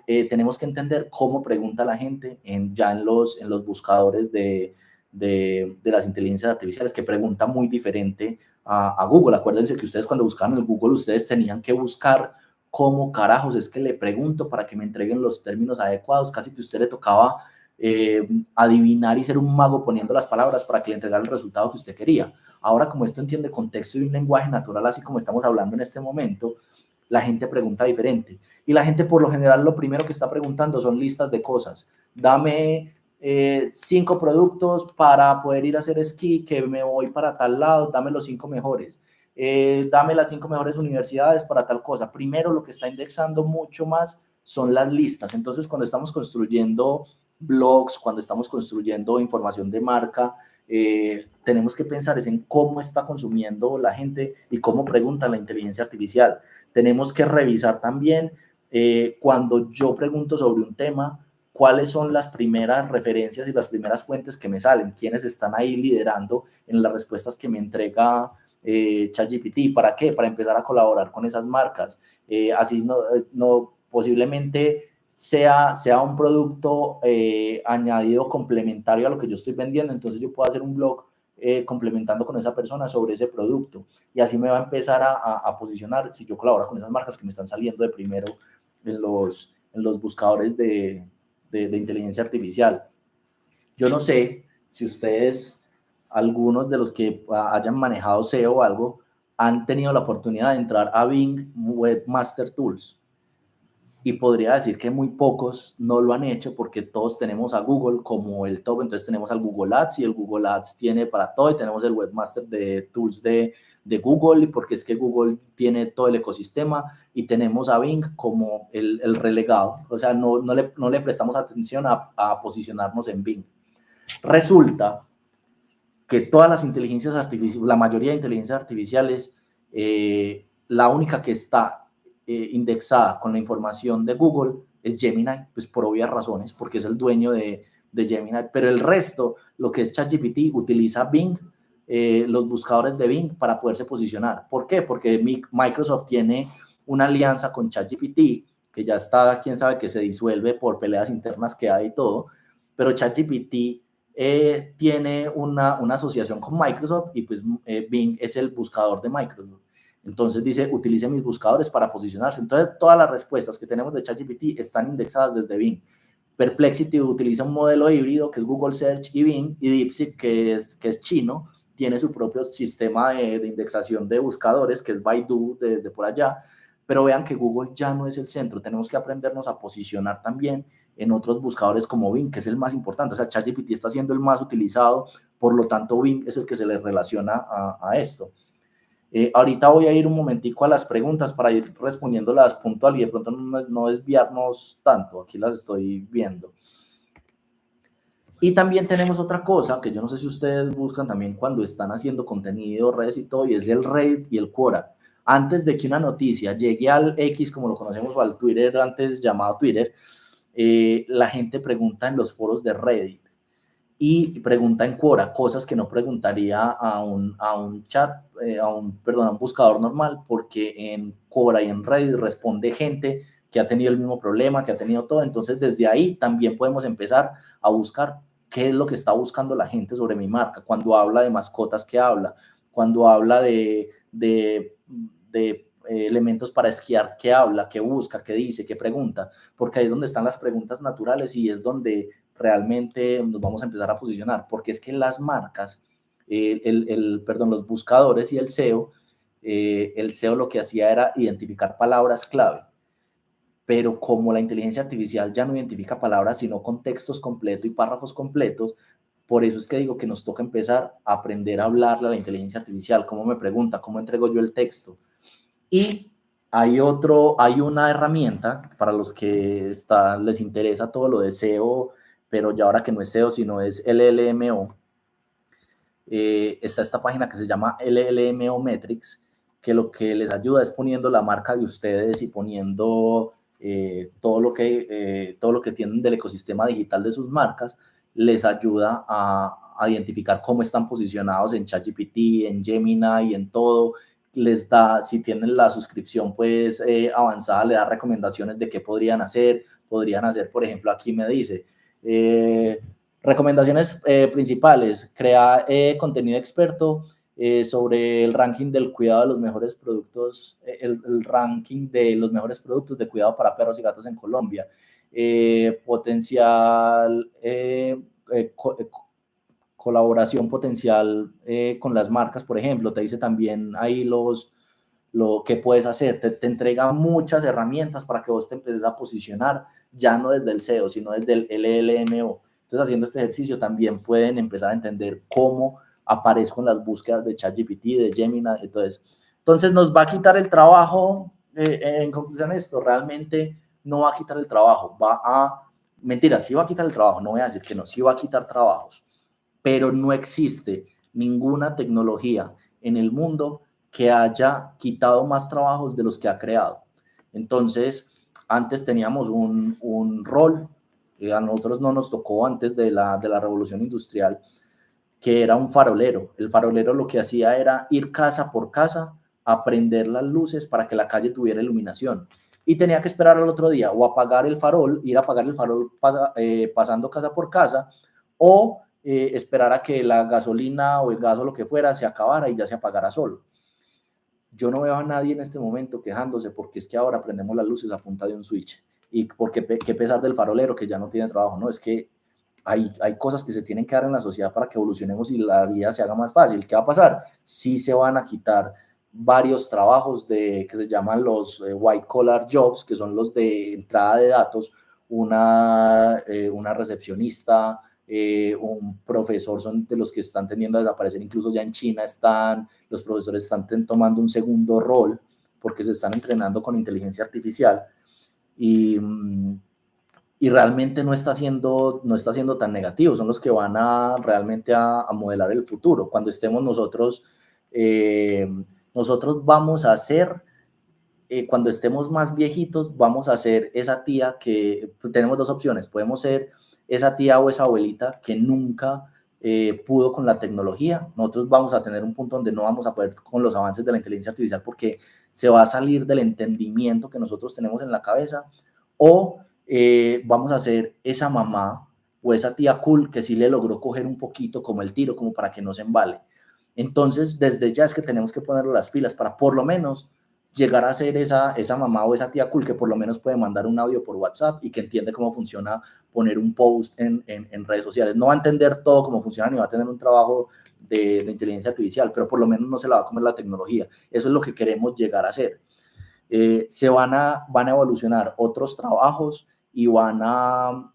tenemos que entender cómo pregunta la gente ya en los buscadores de las inteligencias artificiales, que pregunta muy diferente a Google. Acuérdense que ustedes cuando buscaban en Google, ustedes tenían que buscar cómo carajos es que le pregunto para que me entreguen los términos adecuados. Casi que a usted le tocaba adivinar y ser un mago poniendo las palabras para que le entregara el resultado que usted quería. Ahora, como esto entiende contexto y un lenguaje natural, así como estamos hablando en este momento, la gente pregunta diferente. Y la gente, por lo general, lo primero que está preguntando son listas de cosas. Dame 5 productos para poder ir a hacer esquí, que me voy para tal lado, dame los 5 mejores. Dame las 5 mejores universidades para tal cosa. Primero, lo que está indexando mucho más son las listas. Entonces, cuando estamos construyendo blogs, cuando estamos construyendo información de marca, tenemos que pensar en cómo está consumiendo la gente y cómo pregunta la inteligencia artificial. Tenemos que revisar también cuando yo pregunto sobre un tema, cuáles son las primeras referencias y las primeras fuentes que me salen, quiénes están ahí liderando en las respuestas que me entrega ChatGPT. ¿Para qué? Para empezar a colaborar con esas marcas. Así no posiblemente sea un producto añadido complementario a lo que yo estoy vendiendo, entonces yo puedo hacer un blog complementando con esa persona sobre ese producto, y así me va a empezar a posicionar si yo colaboro con esas marcas que me están saliendo de primero en los buscadores de inteligencia artificial. Yo no sé si ustedes, algunos de los que hayan manejado SEO o algo, han tenido la oportunidad de entrar a Bing Webmaster Tools. y podría decir que muy pocos no lo han hecho porque todos tenemos a Google como el top. Entonces tenemos al Google Ads y el Google Ads tiene para todo, y tenemos el Webmaster de Tools de Google, porque es que Google tiene todo el ecosistema, y tenemos a Bing como el relegado. O sea, no le prestamos atención a posicionarnos en Bing. Resulta que todas las inteligencias artificiales, la mayoría de inteligencias artificiales, la única que está indexada con la información de Google es Gemini, pues por obvias razones, porque es el dueño de Gemini, pero el resto, lo que es ChatGPT, utiliza Bing, los buscadores de Bing para poderse posicionar. ¿Por qué? Porque Microsoft tiene una alianza con ChatGPT, que ya está, quién sabe, que se disuelve por peleas internas que hay y todo, pero ChatGPT tiene una asociación con Microsoft, y pues Bing es el buscador de Microsoft. Entonces dice, utilice mis buscadores para posicionarse. Entonces todas las respuestas que tenemos de ChatGPT están indexadas desde Bing. Perplexity utiliza un modelo híbrido que es Google Search y Bing, y DeepSeek, que es chino, tiene su propio sistema de indexación de buscadores, que es Baidu, desde por allá. Pero vean que Google ya no es el centro, tenemos que aprendernos a posicionar también en otros buscadores como Bing, que es el más importante. O sea, ChatGPT está siendo el más utilizado, por lo tanto Bing es el que se le relaciona a esto. Ahorita voy a ir un momentico a las preguntas para ir respondiéndolas puntual y de pronto no desviarnos tanto. Aquí las estoy viendo. Y también tenemos otra cosa que yo no sé si ustedes buscan también cuando están haciendo contenido, redes y todo, y es el Reddit y el Quora. Antes de que una noticia llegue al X, como lo conocemos, o al Twitter, antes llamado Twitter, la gente pregunta en los foros de Reddit y pregunta en Quora cosas que no preguntaría a un chat, a un buscador normal, porque en Quora y en Reddit responde gente que ha tenido el mismo problema, que ha tenido todo. Entonces desde ahí también podemos empezar a buscar qué es lo que está buscando la gente sobre mi marca. Cuando habla de mascotas, ¿qué habla? Cuando habla de elementos para esquiar, ¿qué habla? ¿Qué busca? ¿Qué dice? ¿Qué pregunta? Porque ahí es donde están las preguntas naturales, y es donde realmente nos vamos a empezar a posicionar, porque es que las marcas, los buscadores y el SEO lo que hacía era identificar palabras clave, pero como la inteligencia artificial ya no identifica palabras, sino contextos completos y párrafos completos, por eso es que digo que nos toca empezar a aprender a hablarle a la inteligencia artificial. ¿Cómo me pregunta? ¿Cómo entrego yo el texto? Y hay una herramienta para los que les interesa todo lo de SEO, pero ya ahora que no es SEO, sino es LLMO. Está esta página que se llama LLMO Metrics, que lo que les ayuda es poniendo la marca de ustedes y poniendo todo lo que tienen del ecosistema digital de sus marcas, les ayuda a identificar cómo están posicionados en ChatGPT, en Gemini y en todo. Les da, si tienen la suscripción pues avanzada, le da recomendaciones de qué podrían hacer. Por ejemplo, aquí me dice recomendaciones principales: crear contenido experto sobre el ranking del cuidado de los mejores productos, el ranking de los mejores productos de cuidado para perros y gatos en Colombia, colaboración potencial con las marcas, por ejemplo. Te dice también ahí lo que puedes hacer, te entrega muchas herramientas para que vos te empieces a posicionar, ya no desde el SEO, sino desde el LLMO. Entonces, haciendo este ejercicio también pueden empezar a entender cómo aparezco en las búsquedas de ChatGPT, de Gemini. Entonces nos va a quitar el trabajo. En conclusión, esto realmente no va a quitar el trabajo, mentira, sí va a quitar el trabajo, no voy a decir que no, sí va a quitar trabajos, pero no existe ninguna tecnología en el mundo que haya quitado más trabajos de los que ha creado. Entonces, antes teníamos un rol, a nosotros no nos tocó antes de la revolución industrial, que era un farolero. El farolero lo que hacía era ir casa por casa a prender las luces para que la calle tuviera iluminación. Y tenía que esperar al otro día o apagar el farol, ir a apagar el farol pasando casa por casa, o esperar a que la gasolina o el gas o lo que fuera se acabara y ya se apagara solo. Yo no veo a nadie en este momento quejándose porque es que ahora prendemos las luces a punta de un switch, y porque qué pesar del farolero que ya no tiene trabajo. No, es que hay cosas que se tienen que dar en la sociedad para que evolucionemos y la vida se haga más fácil. ¿Qué va a pasar? Sí se van a quitar varios trabajos que se llaman los white collar jobs, que son los de entrada de datos, una recepcionista, un profesor, son de los que están tendiendo a desaparecer, incluso ya en China los profesores están tomando un segundo rol porque se están entrenando con inteligencia artificial y realmente no está siendo tan negativo, son los que van realmente a modelar el futuro. Cuando estemos nosotros vamos a ser, cuando estemos más viejitos, vamos a ser esa tía que, pues, tenemos dos opciones, podemos ser esa tía o esa abuelita que nunca pudo con la tecnología. Nosotros vamos a tener un punto donde no vamos a poder con los avances de la inteligencia artificial porque se va a salir del entendimiento que nosotros tenemos en la cabeza, o vamos a ser esa mamá o esa tía cool que sí le logró coger un poquito como el tiro, como para que no se embale. Entonces, desde ya es que tenemos que ponerle las pilas para por lo menos llegar a ser esa mamá o esa tía cool que por lo menos puede mandar un audio por WhatsApp y que entiende cómo funciona poner un post en redes sociales. No va a entender todo cómo funciona ni va a tener un trabajo de inteligencia artificial, pero por lo menos no se la va a comer la tecnología. Eso es lo que queremos llegar a hacer. Se van a evolucionar otros trabajos y van a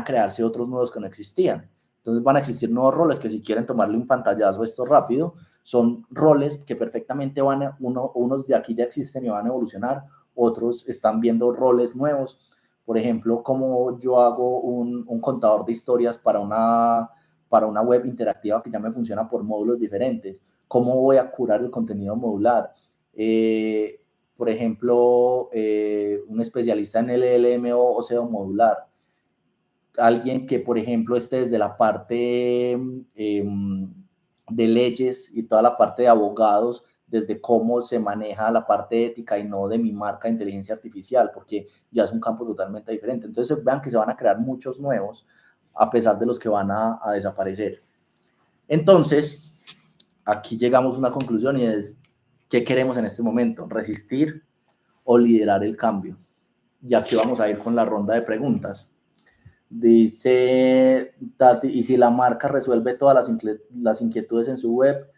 crearse otros nuevos que no existían. Entonces van a existir nuevos roles que, si quieren tomarle un pantallazo a esto rápido, son roles que perfectamente unos de aquí ya existen y van a evolucionar, otros están viendo roles nuevos. Por ejemplo, como yo hago un contador de historias para una web interactiva que ya me funciona por módulos diferentes. ¿Cómo voy a curar el contenido modular? Por ejemplo, un especialista en LLM o SEO modular. Alguien que, por ejemplo, esté desde la parte de leyes y toda la parte de abogados, desde cómo se maneja la parte ética y no de mi marca de inteligencia artificial, porque ya es un campo totalmente diferente. Entonces, vean que se van a crear muchos nuevos a pesar de los que van a desaparecer. Entonces, aquí llegamos a una conclusión y es: ¿qué queremos en este momento? ¿Resistir o liderar el cambio? Y aquí vamos a ir con la ronda de preguntas. Dice Tati: y si la marca resuelve todas las inquietudes en su web,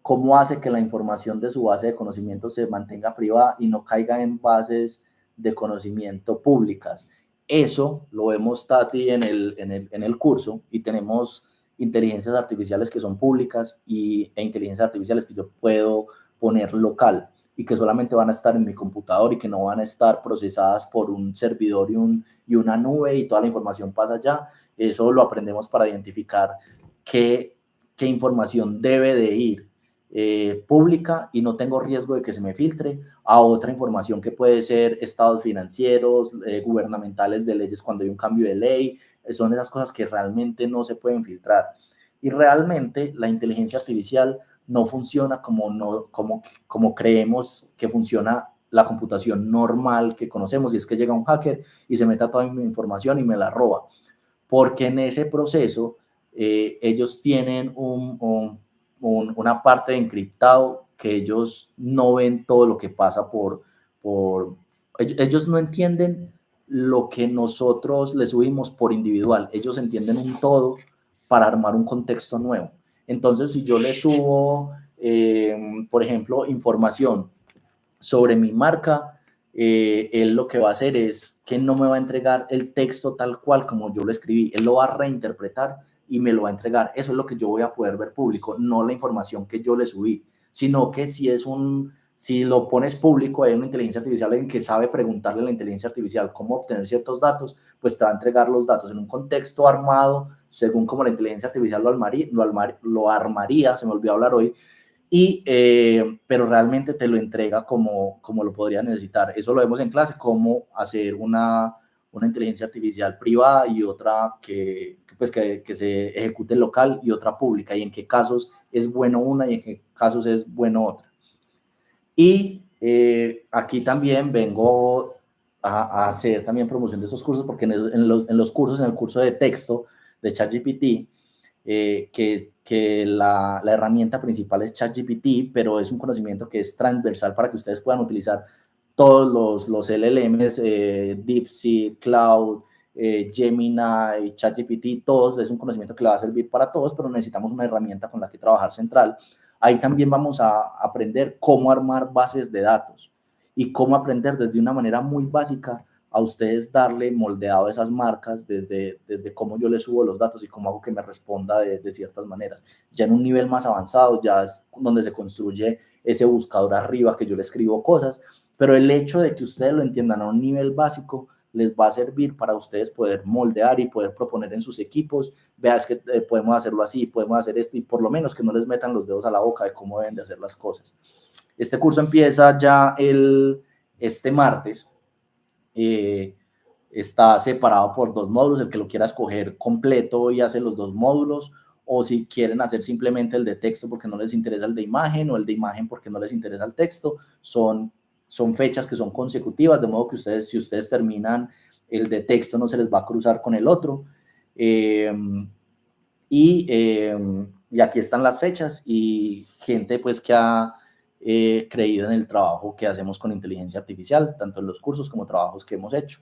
¿cómo hace que la información de su base de conocimiento se mantenga privada y no caiga en bases de conocimiento públicas? Eso lo vemos, Tati, en el curso, y tenemos inteligencias artificiales que son públicas e inteligencias artificiales que yo puedo poner local y que solamente van a estar en mi computador y que no van a estar procesadas por un servidor y una nube y toda la información pasa allá. Eso lo aprendemos para identificar qué información debe de ir pública y no tengo riesgo de que se me filtre a otra información que puede ser estados financieros, gubernamentales de leyes cuando hay un cambio de ley. Son esas cosas que realmente no se pueden filtrar. Y realmente la inteligencia artificial no funciona como creemos que funciona la computación normal que conocemos, y es que llega un hacker y se mete toda mi información y me la roba, porque en ese proceso ellos tienen una parte de encriptado que ellos no ven todo lo que pasa ellos no entienden lo que nosotros les subimos por individual, ellos entienden un todo para armar un contexto nuevo. Entonces, si yo le subo, por ejemplo, información sobre mi marca, él lo que va a hacer es que no me va a entregar el texto tal cual como yo lo escribí, él lo va a reinterpretar y me lo va a entregar. Eso es lo que yo voy a poder ver público, no la información que yo le subí, sino que si lo pones público, hay una inteligencia artificial en que sabe preguntarle a la inteligencia artificial cómo obtener ciertos datos, pues te va a entregar los datos en un contexto armado, según como la inteligencia artificial lo armaría, se me olvidó hablar hoy, pero realmente te lo entrega como lo podría necesitar. Eso lo vemos en clase, cómo hacer una inteligencia artificial privada y otra que se ejecute local y otra pública, y en qué casos es bueno una y en qué casos es bueno otra. Y aquí también vengo a hacer también promoción de estos cursos, porque en los cursos, en el curso de texto de ChatGPT, que la herramienta principal es ChatGPT, pero es un conocimiento que es transversal para que ustedes puedan utilizar todos los LLMs, DeepSeek, Cloud, Gemini, ChatGPT, todos. Es un conocimiento que le va a servir para todos, pero necesitamos una herramienta con la que trabajar central. Ahí también vamos a aprender cómo armar bases de datos y cómo aprender desde una manera muy básica a ustedes darle moldeado a esas marcas desde cómo yo les subo los datos y cómo hago que me responda de ciertas maneras. Ya en un nivel más avanzado, ya es donde se construye ese buscador arriba que yo le escribo cosas, pero el hecho de que ustedes lo entiendan a un nivel básico les va a servir para ustedes poder moldear y poder proponer en sus equipos, veas que podemos hacerlo así, podemos hacer esto, y por lo menos que no les metan los dedos a la boca de cómo deben de hacer las cosas. Este curso empieza ya este martes. Está separado por 2 módulos, el que lo quiera escoger completo y hace los 2 módulos, o si quieren hacer simplemente el de texto porque no les interesa el de imagen, o el de imagen porque no les interesa el texto, son fechas que son consecutivas, de modo que ustedes, si ustedes terminan el de texto, no se les va a cruzar con el otro. Y aquí están las fechas y gente pues que ha creído en el trabajo que hacemos con inteligencia artificial, tanto en los cursos como trabajos que hemos hecho.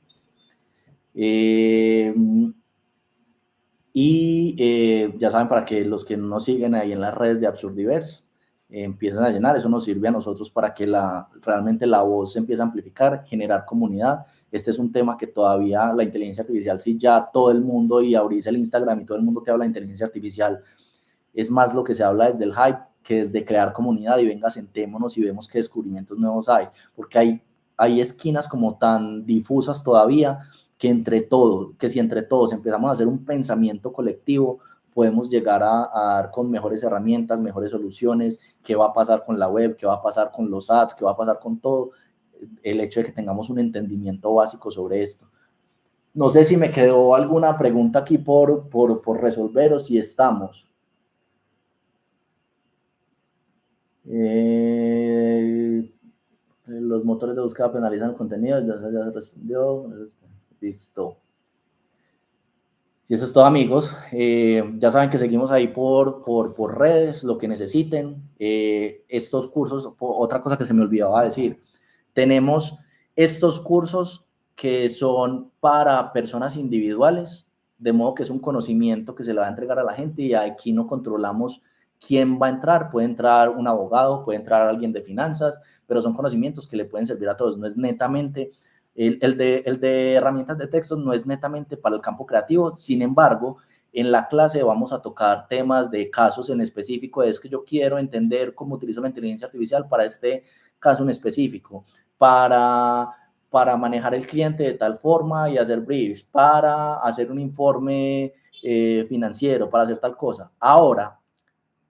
Ya saben, para que los que nos siguen ahí en las redes de Absurdiverse empiecen a llenar, eso nos sirve a nosotros para que realmente la voz se empiece a amplificar, generar comunidad. Este es un tema que todavía la inteligencia artificial, si ya todo el mundo, y abrís el Instagram y todo el mundo te habla de inteligencia artificial, es más lo que se habla desde el hype que desde crear comunidad y venga, sentémonos y vemos qué descubrimientos nuevos hay, porque hay esquinas como tan difusas todavía que si entre todos empezamos a hacer un pensamiento colectivo, podemos llegar a dar con mejores herramientas, mejores soluciones, qué va a pasar con la web, qué va a pasar con los ads, qué va a pasar con todo, el hecho de que tengamos un entendimiento básico sobre esto. No sé si me quedó alguna pregunta aquí por resolver o si estamos. Los motores de búsqueda penalizan el contenido, ya se respondió, listo. Y eso es todo, amigos. Ya saben que seguimos ahí por redes, lo que necesiten. Estos cursos, otra cosa que se me olvidaba decir, tenemos estos cursos que son para personas individuales, de modo que es un conocimiento que se le va a entregar a la gente y aquí no controlamos quién va a entrar. Puede entrar un abogado, puede entrar alguien de finanzas, pero son conocimientos que le pueden servir a todos. No es netamente, el de herramientas de texto no es netamente para el campo creativo. Sin embargo, en la clase vamos a tocar temas de casos en específico. Es que yo quiero entender cómo utilizo la inteligencia artificial para este caso en específico, para manejar el cliente de tal forma y hacer briefs, para hacer un informe financiero, para hacer tal cosa. Ahora,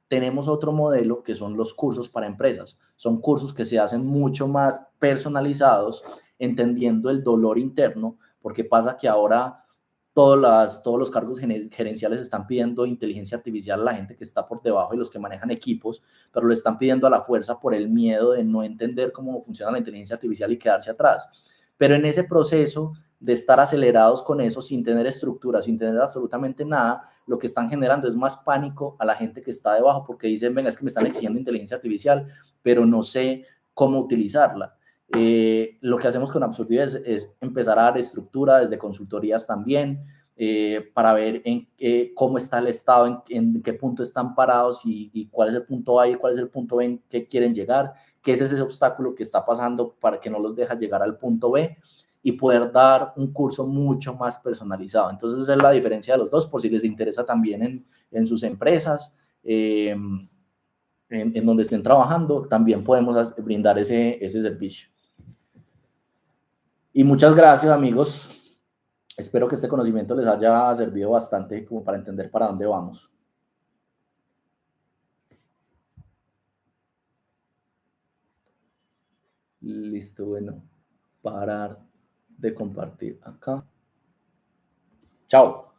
tenemos otro modelo que son los cursos para empresas. Son cursos que se hacen mucho más personalizados, entendiendo el dolor interno, porque pasa que ahora todos los cargos gerenciales están pidiendo inteligencia artificial a la gente que está por debajo y los que manejan equipos, pero lo están pidiendo a la fuerza por el miedo de no entender cómo funciona la inteligencia artificial y quedarse atrás. Pero en ese proceso de estar acelerados con eso, sin tener estructura, sin tener absolutamente nada, lo que están generando es más pánico a la gente que está debajo, porque dicen, venga, es que me están exigiendo inteligencia artificial, pero no sé cómo utilizarla. Lo que hacemos con Absurdiverse es empezar a dar estructura desde consultorías también, para ver cómo está el estado, en qué punto están parados y cuál es el punto A y cuál es el punto B en que quieren llegar, qué es ese obstáculo que está pasando para que no los deja llegar al punto B, y poder dar un curso mucho más personalizado. Entonces esa es la diferencia de los dos, por si les interesa también en sus empresas, en donde estén trabajando, también podemos brindar ese servicio. Y muchas gracias, amigos. Espero que este conocimiento les haya servido bastante como para entender para dónde vamos. Listo, bueno, parar de compartir acá. Chao.